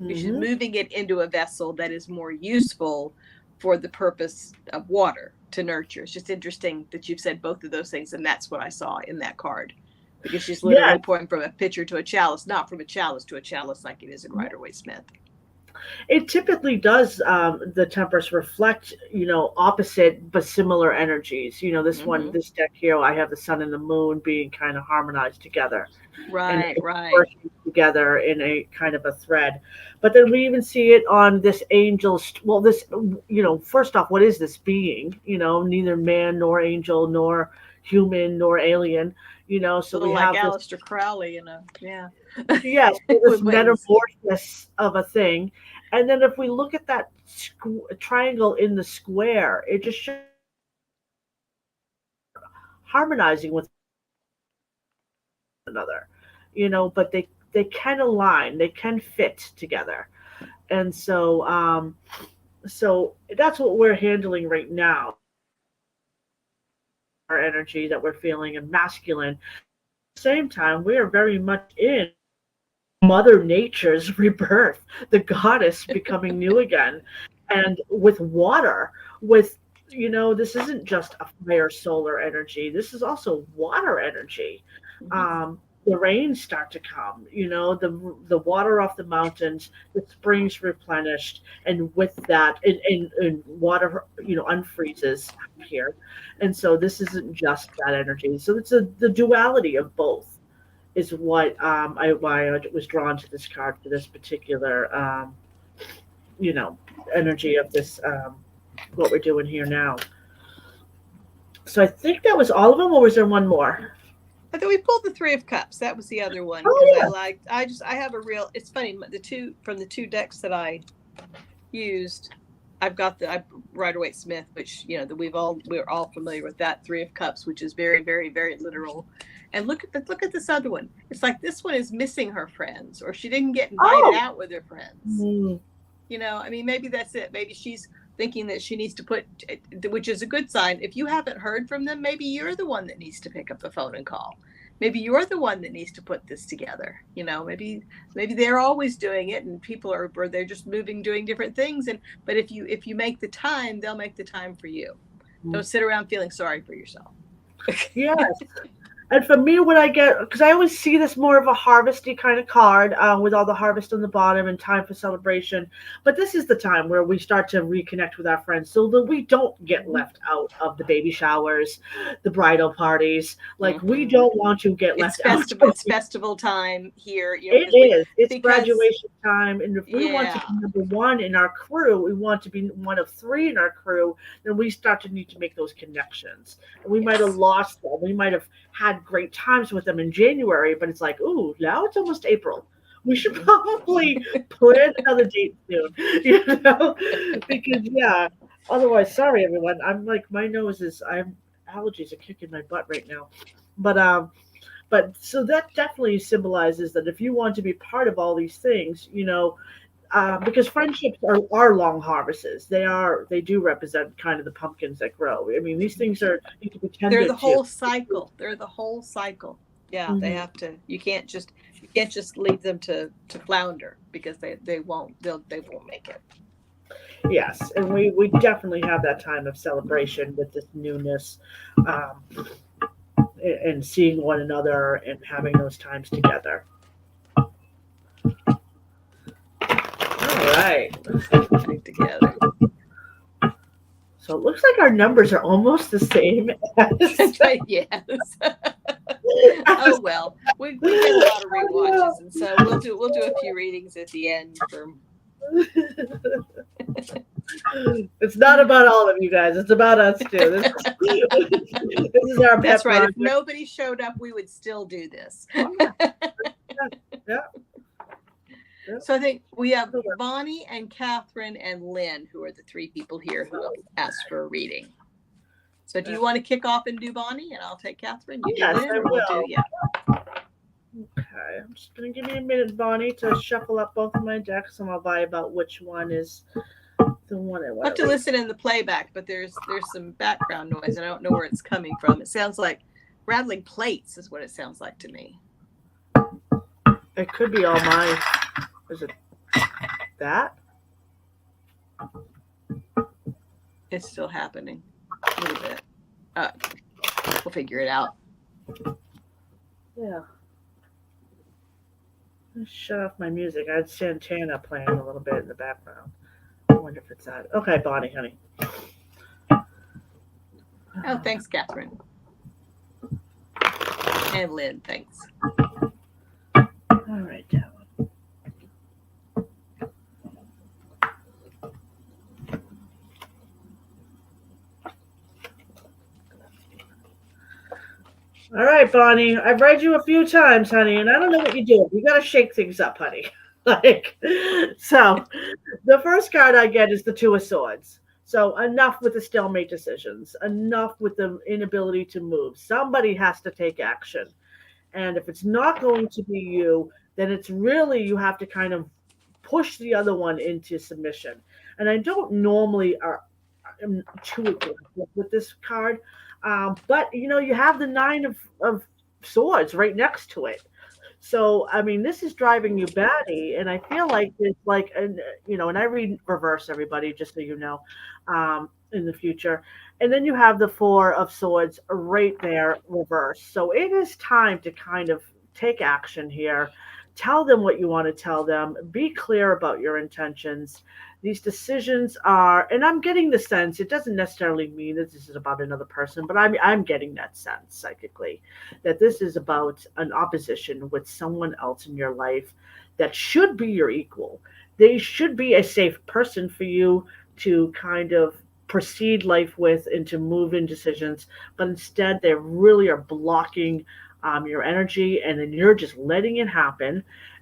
She's Mm-hmm. moving it into a vessel that is more useful for the purpose of water to nurture. It's just interesting that you've said both of those things, and that's what I saw in that card, because she's Yeah, literally pouring from a pitcher to a chalice, not from a chalice to a chalice like it is in Rider Waite Smith. it typically does. The tempers reflect, opposite but similar energies. This one, Mm-hmm. this deck here, I have the sun and the moon being kind of harmonized together, and Right, it's right. working together in a kind of a thread. But then we even see it on this angel. Well, this, first off, what is this being? Neither man nor angel nor human nor alien. A So we little like have this. Aleister Crowley, yeah, Yes, so this with wings. metamorphosis of a thing. And then if we look at that triangle in the square, it just shows harmonizing with another, but they can align, they can fit together. And so that's what we're handling right now. Our energy that we're feeling and masculine. At the same time, we are very much in Mother Nature's rebirth, the goddess becoming new again, and with water, with this isn't just a fire solar energy. This is also water energy. Mm-hmm. The rains start to come. The water off the mountains, the springs replenished, and with that, and water unfreezes here, and so this isn't just that energy. So it's the duality of both is what why I was drawn to this card for this particular you know energy of this what we're doing here now. So I think that was all of them, or was there one more? I think we pulled the Three of Cups. That was the other one, because Oh I yeah. liked. I have a real. It's funny. The two from the two decks that I used, I've got the Rider Waite Smith, which we're all familiar with that Three of Cups, which is very, very, very literal. And look at this other one. It's like this one is missing her friends, or she didn't get invited Oh. out with her friends. Mm, I mean, maybe that's it. Maybe she's thinking that she needs to put, which is a good sign. If you haven't heard from them, maybe you're the one that needs to pick up the phone and call. Maybe you're the one that needs to put this together. Maybe they're always doing it, and people are, or they're just moving, doing different things. But if you make the time, they'll make the time for you. mm. Don't sit around feeling sorry for yourself. Yes. And for me, when I get, because I always see this more of a harvesty kind of card with all the harvest on the bottom and time for celebration. But this is the time where we start to reconnect with our friends so that we don't get left out of the baby showers, the bridal parties. Like, we Mm-hmm. don't want to get It's left out. festival. It's festival time here. It is. It's Because graduation time. And if we want to yeah. be number one in our crew, we want to be one of three in our crew, then we start to need to make those connections. And we might have Yes. lost them. We might have had great times with them in January, but it's like, ooh, now it's almost April. We should probably plan another date soon, because yeah. Otherwise, sorry everyone. I'm like my nose is. I'm allergies are kicking my butt right now, but so that definitely symbolizes that if you want to be part of all these things, because friendships are long harvests. They do represent kind of the pumpkins that grow. I mean, these things need to be They're the tended to. whole cycle. They're the whole cycle. Yeah, they Mhm. have to. You can't just leave them to flounder, because they won't make it. Yes, and we definitely have that time of celebration with this newness, um, and seeing one another and having those times together. All right. Let's get the thing together. So it looks like our numbers are almost the same as, Yes. as Oh well, we get a lot of rewatches, and so we'll do a few readings at the end for. It's not about all of you guys. It's about us too. This is our That's pet right. If project. nobody showed up, we would still do this. Oh, yeah. Yeah. Yeah. So I think we have So Bonnie and Catherine and Lynn, who are the three people here who have asked for a reading. So do you want to kick off and do Bonnie, and I'll take Catherine? You do Yes, Lynn, I or we'll do will. Okay, I'm just gonna give me a minute, Bonnie, to shuffle up both of my decks, and I'll buy about which one is the one I I'll want have to to read. listen in the playback, but there's some background noise, and I don't know where it's coming from. It sounds like rattling plates is what it sounds like to me. It could be all my. Is it that? It's still happening a little bit. We'll figure it out. Yeah. Let's shut off my music. I had Santana playing a little bit in the background. I wonder if it's that. Okay, Bonnie, honey. Oh, thanks, Catherine. And Lynn, thanks. All right, Dylan. All right, Bonnie. I've read you a few times, honey, and I don't know what you do. You got to shake things up, honey. So the first card I get is the Two of Swords. So enough with the stalemate decisions. Enough with the inability to move. Somebody has to take action. And if it's not going to be you, then it's really you have to kind of push the other one into submission. And I don't normally am too aggressive with this card, but you have the nine of swords right next to it. So I mean, this is driving you batty, and I feel like it's like, and I read reverse, everybody, just so you know, in the future. And then you have the Four of Swords right there, reverse. So it is time to kind of take action here. Tell them what you want to tell them. Be clear about your intentions. These decisions are, and I'm getting the sense, it doesn't necessarily mean that this is about another person, but I'm getting that sense psychically that this is about an opposition with someone else in your life that should be your equal. They should be a safe person for you to kind of proceed life with and to move in decisions, but instead they really are blocking your energy, and then you're just letting it happen,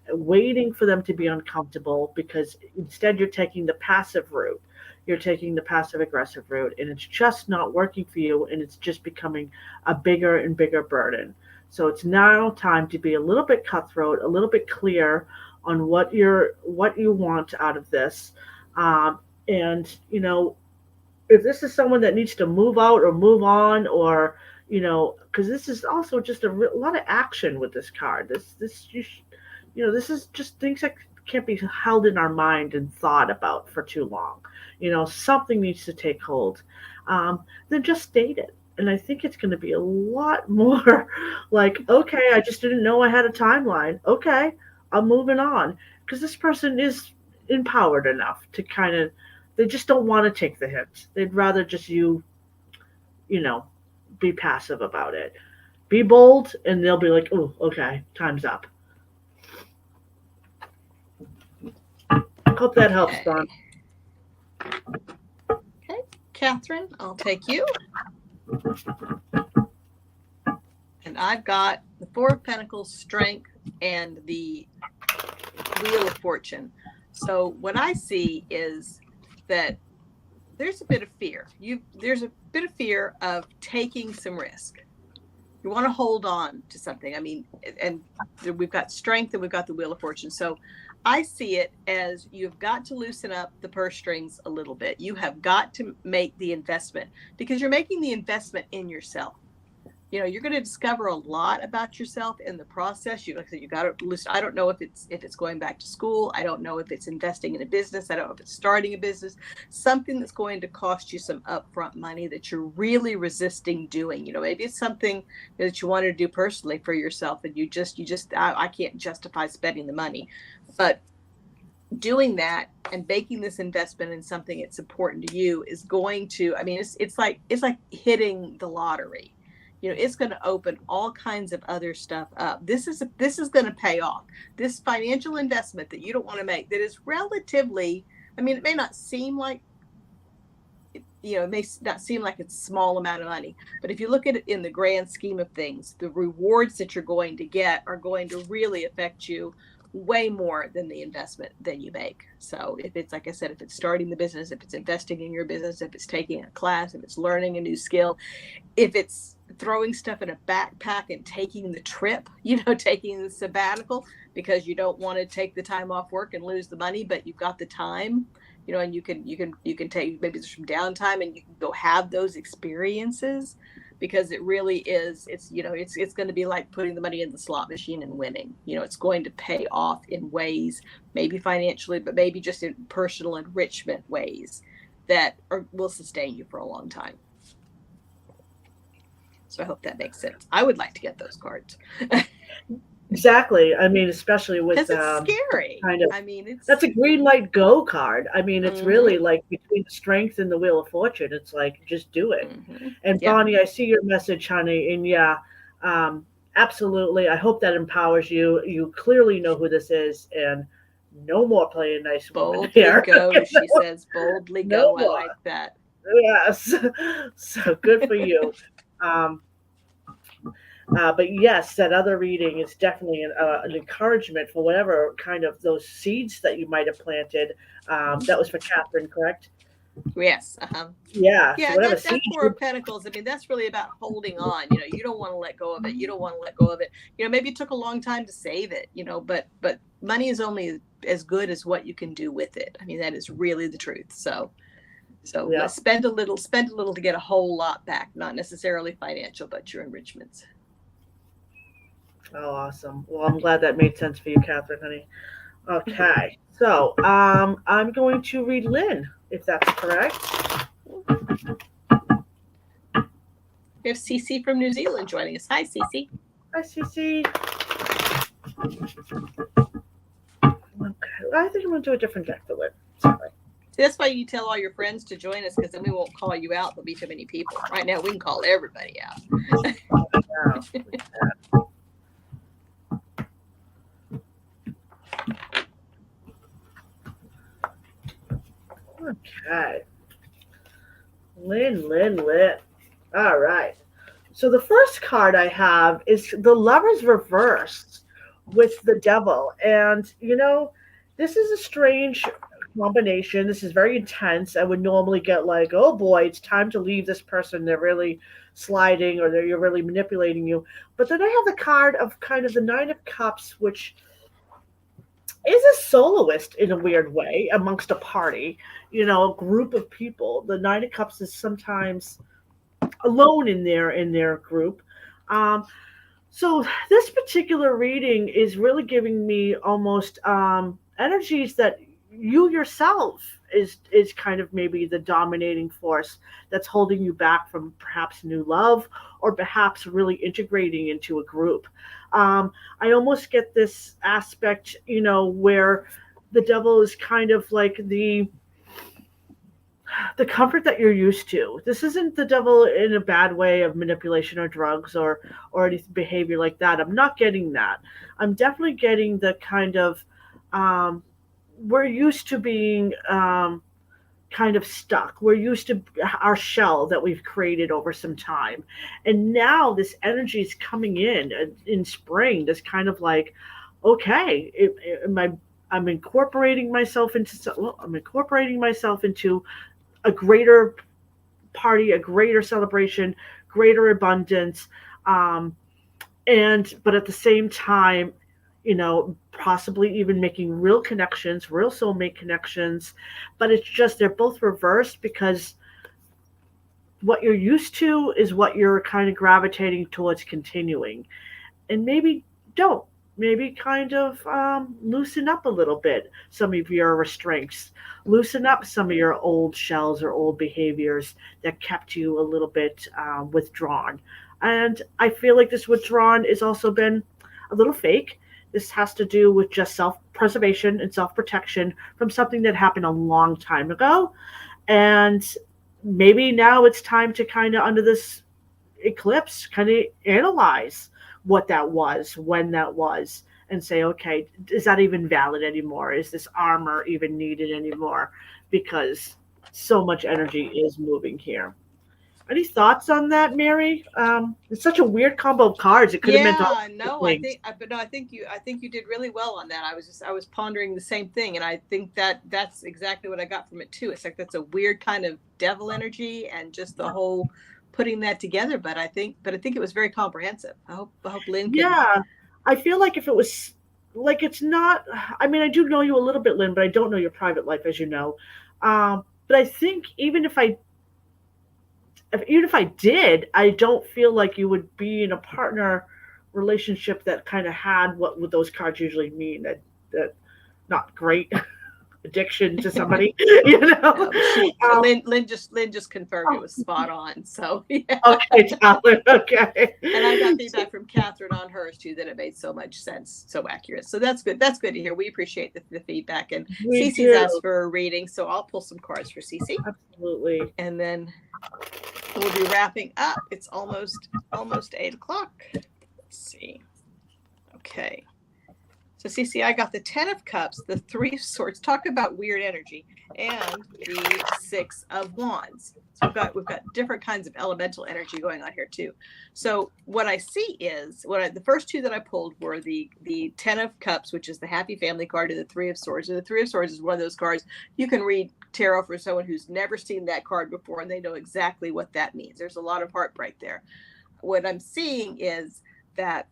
waiting for them to be uncomfortable because instead you're taking the passive route. You're taking the passive aggressive route, and it's just not working for you, and it's just becoming a bigger and bigger burden. So it's now time to be a little bit cutthroat, a little bit clear on what you want out of this. And if this is someone that needs to move out or move on, or because this is also just a lot of action with this card. This is just things that can't be held in our mind and thought about for too long. Something needs to take hold. Then just state it. And I think it's going to be a lot more like, okay, I just didn't know I had a timeline. Okay, I'm moving on. Because this person is empowered enough to kind of, they just don't want to take the hits. They'd rather just be passive about it. Be bold, and they'll be like, oh, okay, time's up. Hope that helps, Don. Okay, Catherine, I'll take you. And I've got the Four of Pentacles, Strength, and the Wheel of Fortune. So what I see is that there's a bit of fear. There's a bit of fear of taking some risk. You want to hold on to something. I mean, and we've got Strength and we've got the Wheel of Fortune. So I see it as you've got to loosen up the purse strings a little bit. You have got to make the investment, because you're making the investment in yourself. You're going to discover a lot about yourself in the process. You got to listen. I don't know if it's going back to school. I don't know if it's investing in a business. I don't know if it's starting a business. Something that's going to cost you some upfront money that you're really resisting doing. Maybe it's something that you wanted to do personally for yourself, and I can't justify spending the money, but doing that and making this investment in something that's important to you is going to. I mean, it's like hitting the lottery. It's going to open all kinds of other stuff up. This is going to pay off. This financial investment that you don't want to make, that is relatively, I mean, it may not seem like, it may not seem like it's a small amount of money, but if you look at it in the grand scheme of things, the rewards that you're going to get are going to really affect you way more than the investment that you make. So if it's, like I said, if it's starting the business, if it's investing in your business, if it's taking a class, if it's learning a new skill, if it's throwing stuff in a backpack and taking the trip, taking the sabbatical because you don't want to take the time off work and lose the money, but you've got the time, and you can take, maybe there's some downtime and you can go have those experiences, because it really is, it's going to be like putting the money in the slot machine and winning. It's going to pay off in ways, maybe financially, but maybe just in personal enrichment ways that will sustain you for a long time. So I hope that makes sense. I would like to get those cards. Exactly. I mean, especially with Because it's scary. kind of, I mean, it's that's a green light go card. I mean, it's really Mhm. like between the strength and the wheel of fortune. It's like just do it. And Yep. Bonnie, I see your message, honey, and yeah, um, absolutely. I hope that empowers you. You clearly know who this is, and no more playing nice woman Boldly here. go, she says. Boldly No go. I more. like that. Yes. So good for you. Um, but yes, that other reading is definitely an encouragement for whatever kind of those seeds that you might have planted. That was for Catherine, correct? Yes. Uh-huh. Yeah. So Yeah, whatever that seeds Four you, of Pentacles. I mean, that's really about holding on. You don't want to let go of it. You don't want to let go of it. Maybe it took a long time to save it. But money is only as good as what you can do with it. I mean, that is really the truth. So yeah. let's spend a little to get a whole lot back. Not necessarily financial, but your enrichments. Oh, awesome. Well, I'm glad that made sense for you, Catherine, honey. Okay. So I'm going to read Lynn, if that's correct. We have Cece from New Zealand joining us. Hi, Cece. Hi, Cece. Okay. I think I'm going to do a different deck for Lynn. Sorry. That's why you tell all your friends to join us, because then we won't call you out. There'll be too many people. Right now, we can call everybody out. Okay. Lynn. All right. So the first card I have is the Lover's reversed with the Devil. And, this is a strange combination. This is very intense. I would normally get like, oh boy, it's time to leave this person. They're really sliding or you're really manipulating you. But then I have the card of kind of the Nine of Cups, which is a soloist in a weird way amongst a party, a group of people. The Nine of Cups is sometimes alone in their group. Um, so this particular reading is really giving me almost energies that you yourself is kind of maybe the dominating force that's holding you back from perhaps new love or perhaps really integrating into a group. I almost get this aspect, where the devil is kind of like the comfort that you're used to. This isn't the devil in a bad way of manipulation or drugs or any behavior like that. I'm not getting that. I'm definitely getting the kind of we're used to being kind of stuck. We're used to our shell that we've created over some time, and now this energy is coming in spring. This kind of like, okay, I'm incorporating myself into a greater party, a greater celebration, greater abundance, but at the same time, possibly even making real connections, real soulmate connections. But it's just they're both reversed because what you're used to is what you're kind of gravitating towards continuing, and maybe don't. Maybe kind of loosen up a little bit some of your restraints, loosen up some of your old shells or old behaviors that kept you a little bit withdrawn. And I feel like this withdrawn has also been a little fake. This has to do with just self preservation and self protection from something that happened a long time ago. And maybe now it's time to kind of, under this eclipse, kind of analyze what that was, when that was, and say, okay, is that even valid anymore? Is this armor even needed anymore? Because so much energy is moving here. Any thoughts on that, Mary? It's such a weird combo of cards. It could have meant all Yeah, sorts of no, things. but no, I think you did really well on that. I was pondering the same thing, and I think that that's exactly what I got from it too. It's like that's a weird kind of devil energy, and just the whole putting that together. But I think it was very comprehensive. I hope Lynn can. Yeah, I feel like if it was like it's not. I mean, I do know you a little bit, Lynn, but I don't know your private life, as you know. But I think even if I did, I don't feel like you would be in a partner relationship that kind of had what would those cards usually mean. That not great addiction to somebody, you know. She Um, Lynn just confirmed it oh, was spot on. So yeah. okay, Tyler. Okay. And I got feedback from Catherine on hers too that it made so much sense, so accurate. So that's good. That's good to hear. We appreciate the feedback. And We Cece's asked do. for a reading, so I'll pull some cards for Cece, Absolutely. and then we'll be wrapping up. It's almost 8 o'clock. Let's see. Okay. So Cece, I got the 10 of Cups, the 3 of Swords. Talk about weird energy, and the 6 of Wands. So we've got different kinds of elemental energy going on here too. So what I see is the first two that I pulled were the 10 of Cups, which is the happy family card, and the 3 of Swords. And the 3 of Swords is one of those cards you can read tarot for someone who's never seen that card before, and they know exactly what that means. There's a lot of heartbreak there. What I'm seeing is that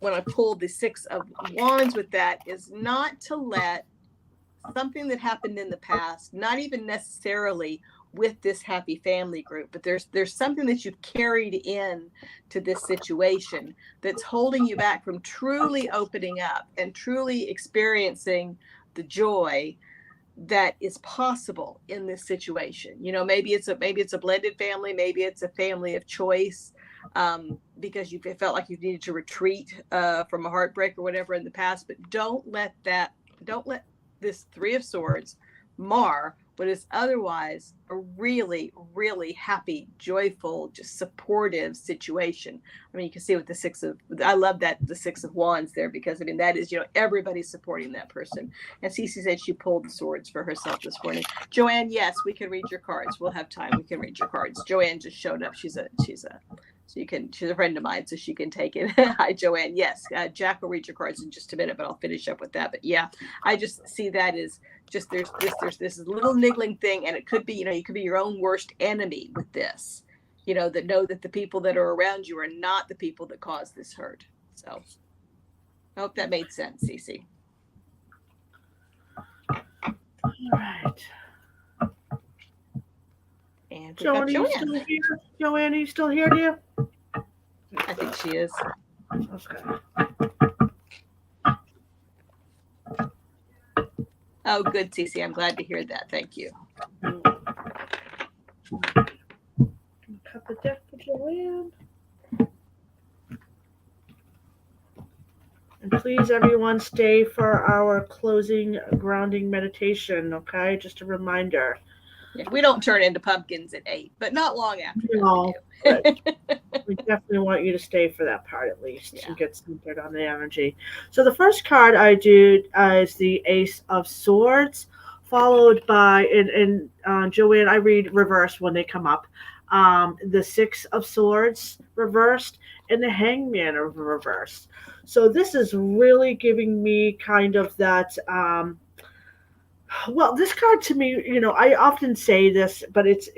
when I pulled the 6 of Wands with that is not to let something that happened in the past, not even necessarily with this happy family group, but there's something that you've carried in to this situation that's holding you back from truly opening up and truly experiencing the joy that is possible in this situation. You know, maybe it's a blended family, maybe it's a family of choice, because you felt like you needed to retreat from a heartbreak or whatever in the past. But don't let this 3 of Swords mar what is otherwise a really, really happy, joyful, just supportive situation. I mean, you can see with I love that the 6 of Wands there, because I mean, that is, you know, everybody's supporting that person. And Cece said she pulled the swords for herself this morning. Joanne, yes, we can read your cards. We'll have time. We can read your cards. Joanne just showed up. She's a friend of mine, so she can take it. Hi, Joanne. Yes, Jack will read your cards in just a minute, but I'll finish up with that. But yeah, I just see that as just there's this little niggling thing, and it could be, you know, you could be your own worst enemy with this. You know that the people that are around you are not the people that cause this hurt. So I hope that made sense, Cece. All right. And Joanne, are you still here? Joanne, are you still here, dear? I think she is. Okay. Oh, good, Cece. I'm glad to hear that. Thank you. Cut the deck for Joanne. And please, everyone, stay for our closing grounding meditation, okay? Just a reminder. Yeah, we don't turn into pumpkins at 8, but not long after No, that we definitely want you to stay for that part at least, Yeah. and get centered on the energy. So the first card I do is the Ace of Swords, followed by, and Joanne, I read reverse when they come up, the Six of Swords reversed, and the Hangman of reversed. So this is really giving me kind of that. Well, this card to me, you know, I often say this, but it's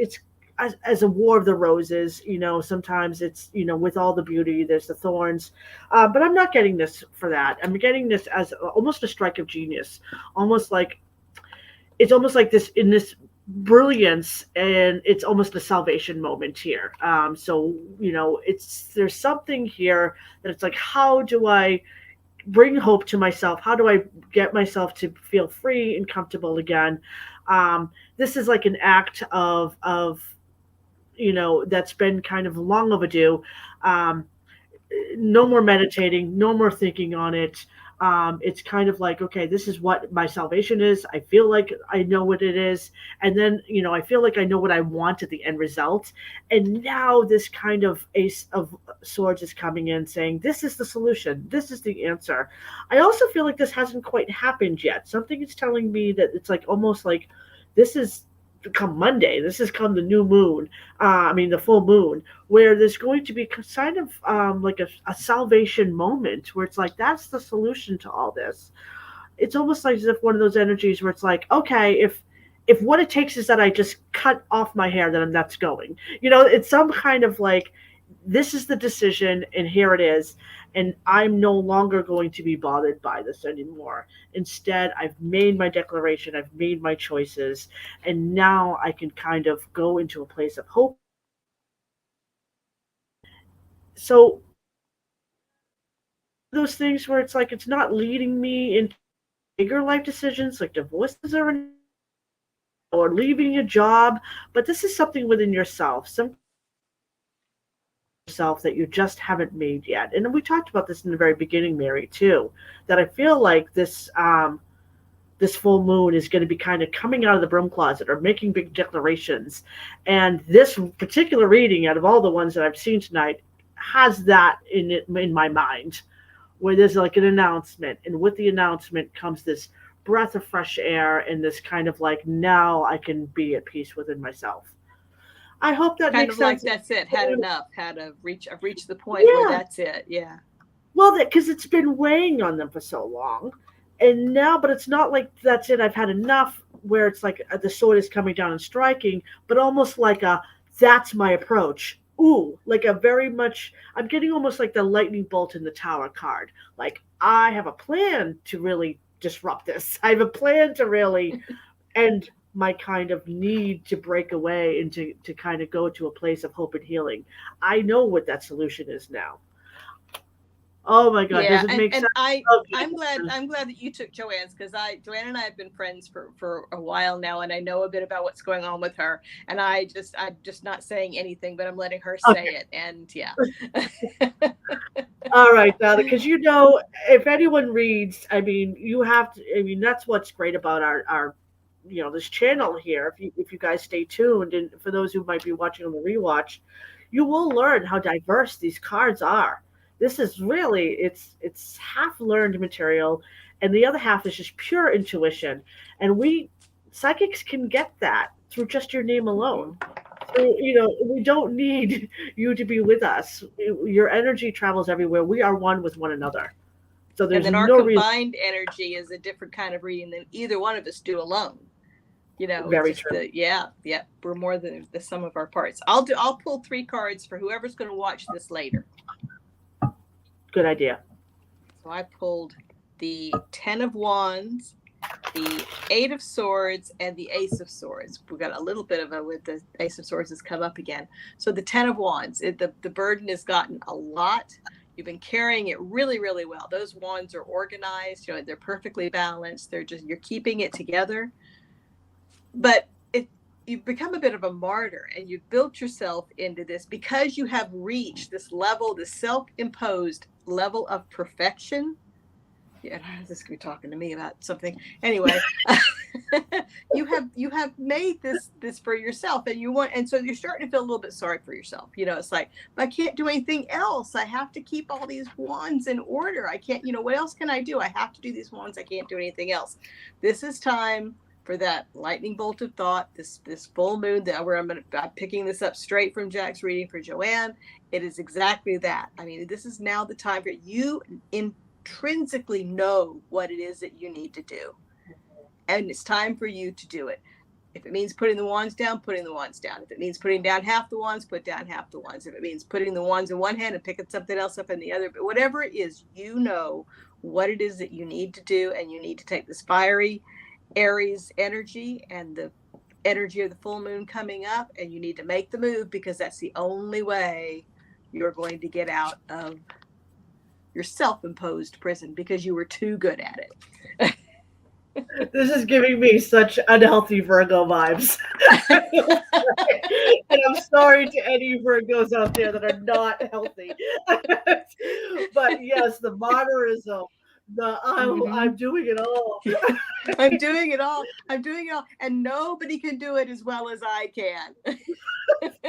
as a War of the Roses. You know, sometimes it's, you know, with all the beauty, there's the thorns. But I'm not getting this for that. I'm getting this as almost a strike of genius, almost like it's almost like this in this brilliance, and it's almost a salvation moment here. So you know, there's something here that it's like, how do I bring hope to myself? How do I get myself to feel free and comfortable again? This is like an act of you know, that's been kind of long overdue. Um, no more meditating, no more thinking on it. It's kind of like, okay, this is what my salvation is. I feel like I know what it is. And then, you know, I feel like I know what I want at the end result. And now this kind of Ace of Swords is coming in saying, this is the solution. This is the answer. I also feel like this hasn't quite happened yet. Something is telling me that it's like almost like this is come Monday. This is come the new moon. I mean the full moon, where there's going to be kind of like a salvation moment where it's like that's the solution to all this. It's almost like as if one of those energies where it's like, okay, if what it takes is that I just cut off my hair, then that's going. It's some kind of like this is the decision and here it is, and I'm no longer going to be bothered by this anymore. Instead, I've made my declaration, I've made my choices, and now I can kind of go into a place of hope. So those things where it's like it's not leading me into bigger life decisions like divorces or leaving a job, but this is something within yourself, some yourself that you just haven't made yet. And we talked about this in the very beginning, Mary, too, that I feel like this full moon is going to be kind of coming out of the broom closet or making big declarations. And this particular reading, out of all the ones that I've seen tonight, has that in my mind, where there's like an announcement, and with the announcement comes this breath of fresh air and this kind of like now I can be at peace within myself. I hope that kind makes of like sense. that's it. Had enough. I've reached the point where that's it. Yeah. Well, because it's been weighing on them for so long, and now, but it's not like that's it. I've had enough. Where it's like the sword is coming down and striking, but almost like a that's my approach. Ooh, like a very much. I'm getting almost like the lightning bolt in the tower card. Like I have a plan to really disrupt this. I have a plan to really end my kind of need to break away and to kind of go to a place of hope and healing. I know what that solution is now. Oh my God, Yeah, does it make and sense? I'm glad that you took Joanne's, because Joanne and I have been friends for a while now, and I know a bit about what's going on with her, and I'm just not saying anything, but I'm letting her say Okay. it, and yeah. All right, now, because if anyone reads, I mean, you have to. I mean, that's what's great about our this channel here. If you guys stay tuned, and for those who might be watching on the rewatch, you will learn how diverse these cards are. This is really it's half learned material, and the other half is just pure intuition. And we psychics can get that through just your name alone. So, we don't need you to be with us. Your energy travels everywhere. We are one with one another. So And there's then our no reason. combined energy is a different kind of reading than either one of us do alone. Very Just true. yeah, we're more than the sum of our parts. I'll pull 3 cards for whoever's going to watch this later. Good idea. So I pulled the 10 of Wands, the 8 of Swords, and the Ace of Swords. We've got a little bit of a with the Ace of Swords has come up again. So the 10 of Wands, the burden has gotten a lot. You've been carrying it really, really well. Those wands are organized. They're perfectly balanced. You're keeping it together. But you've become a bit of a martyr, and you've built yourself into this because you have reached this level, this self-imposed level of perfection. Yeah, this could be talking to me about something. Anyway, you have made this for yourself, and so you're starting to feel a little bit sorry for yourself. It's like, I can't do anything else. I have to keep all these wands in order. I can't. What else can I do? I have to do these wands. I can't do anything else. This is time for that lightning bolt of thought. This full moon that I'm picking this up straight from Jack's reading for Joanne. It is exactly that. I mean, this is now the time for you intrinsically know what it is that you need to do, and it's time for you to do it. If it means putting the wands down, putting the wands down. If it means putting down half the wands, put down half the wands. If it means putting the wands in one hand and picking something else up in the other, but whatever it is, you know what it is that you need to do, and you need to take this fiery Aries energy and the energy of the full moon coming up, and you need to make the move, because that's the only way you're going to get out of your self-imposed prison, because you were too good at it. This is giving me such unhealthy Virgo vibes. And I'm sorry to any Virgos out there that are not healthy. But yes, the martyrism, Hmm. I'm doing it all. I'm doing it all. I'm doing it all. And nobody can do it as well as I can.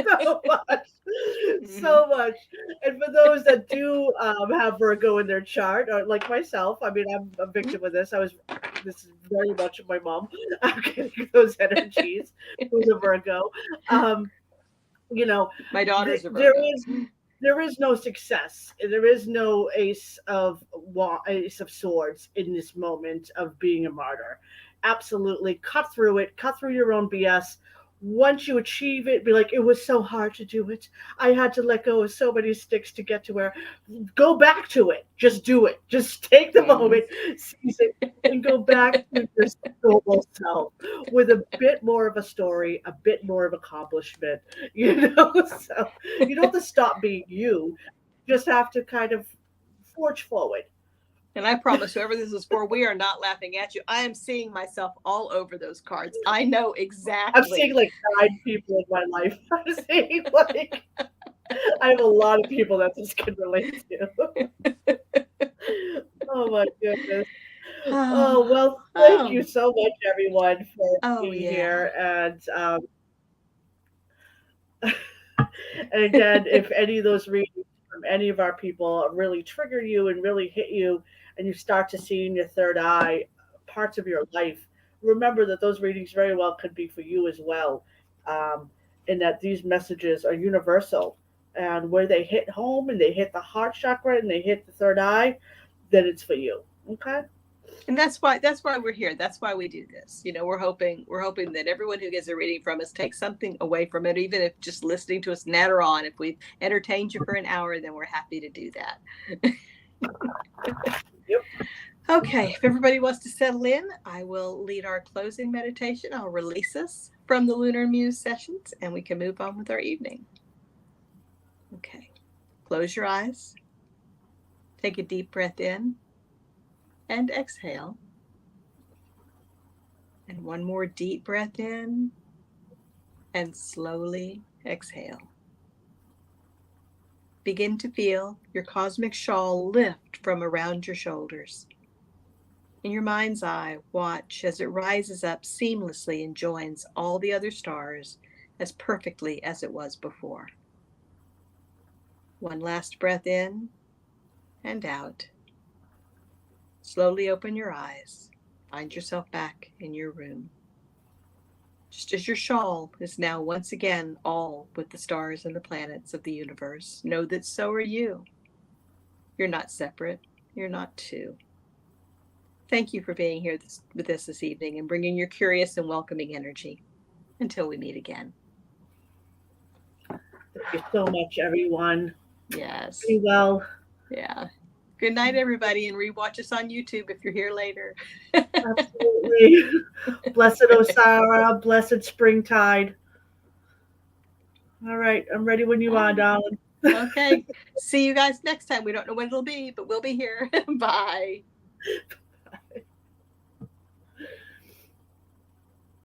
So much, Hmm. so much. And for those that do have Virgo in their chart, or like myself, I mean, I'm a victim of this. This is very much of my mom. I'm getting those energies. Who's a Virgo? Um, you know, My daughter's a there Virgo. there is no success. There is no ace of swords in this moment of being a martyr. Absolutely, cut through it. Cut through your own BS. Once you achieve it, be like, it was so hard to do it. I had to let go of so many sticks to get to where. Go back to it. Just do it. Just take the Hmm. moment, seize it, and go back to your normal self with a bit more of a story, a bit more of accomplishment. So you don't have to stop being you. You just have to kind of forge forward. And I promise whoever this is for, we are not laughing at you. I am seeing myself all over those cards. I know I'm seeing exactly. like 9 people in my life. I'm seeing like I have a lot of people that this can relate to. Oh my goodness. Oh Oh, well, thank you oh, so much, everyone, for oh, being yeah. here. And again, if any of those readings from any of our people really trigger you and really hit you, and you start to see in your third eye parts of your life, remember that those readings very well could be for you as well. Um, and that these messages are universal. And where they hit home and they hit the heart chakra and they hit the third eye, then it's for you. Okay? And that's why we're here. That's why we do this. We're hoping that everyone who gets a reading from us takes something away from it, even if just listening to us natter on. If we've entertained you for an hour, then we're happy to do that. Yep. Okay, if everybody wants to settle in, I will lead our closing meditation. I'll release us from the LunarMuse sessions and we can move on with our evening. Okay, close your eyes, take a deep breath in and exhale. And one more deep breath in and slowly exhale. Begin to feel your cosmic shawl lift from around your shoulders. In your mind's eye, watch as it rises up seamlessly and joins all the other stars as perfectly as it was before. One last breath in and out. Slowly open your eyes. Find yourself back in your room. Just as your shawl is now once again all with the stars and the planets of the universe, know that so are you. You're not separate. You're not two. Thank you for being here with us this evening and bringing your curious and welcoming energy. Until we meet again. Thank you so much, everyone. Yes. Be well. Yeah. Good night, everybody, and rewatch us on YouTube if you're here later. Absolutely. Blessed Osara, blessed springtide. All right, I'm ready when you are, darling. Okay. See you guys next time. We don't know when it'll be, but we'll be here. Bye.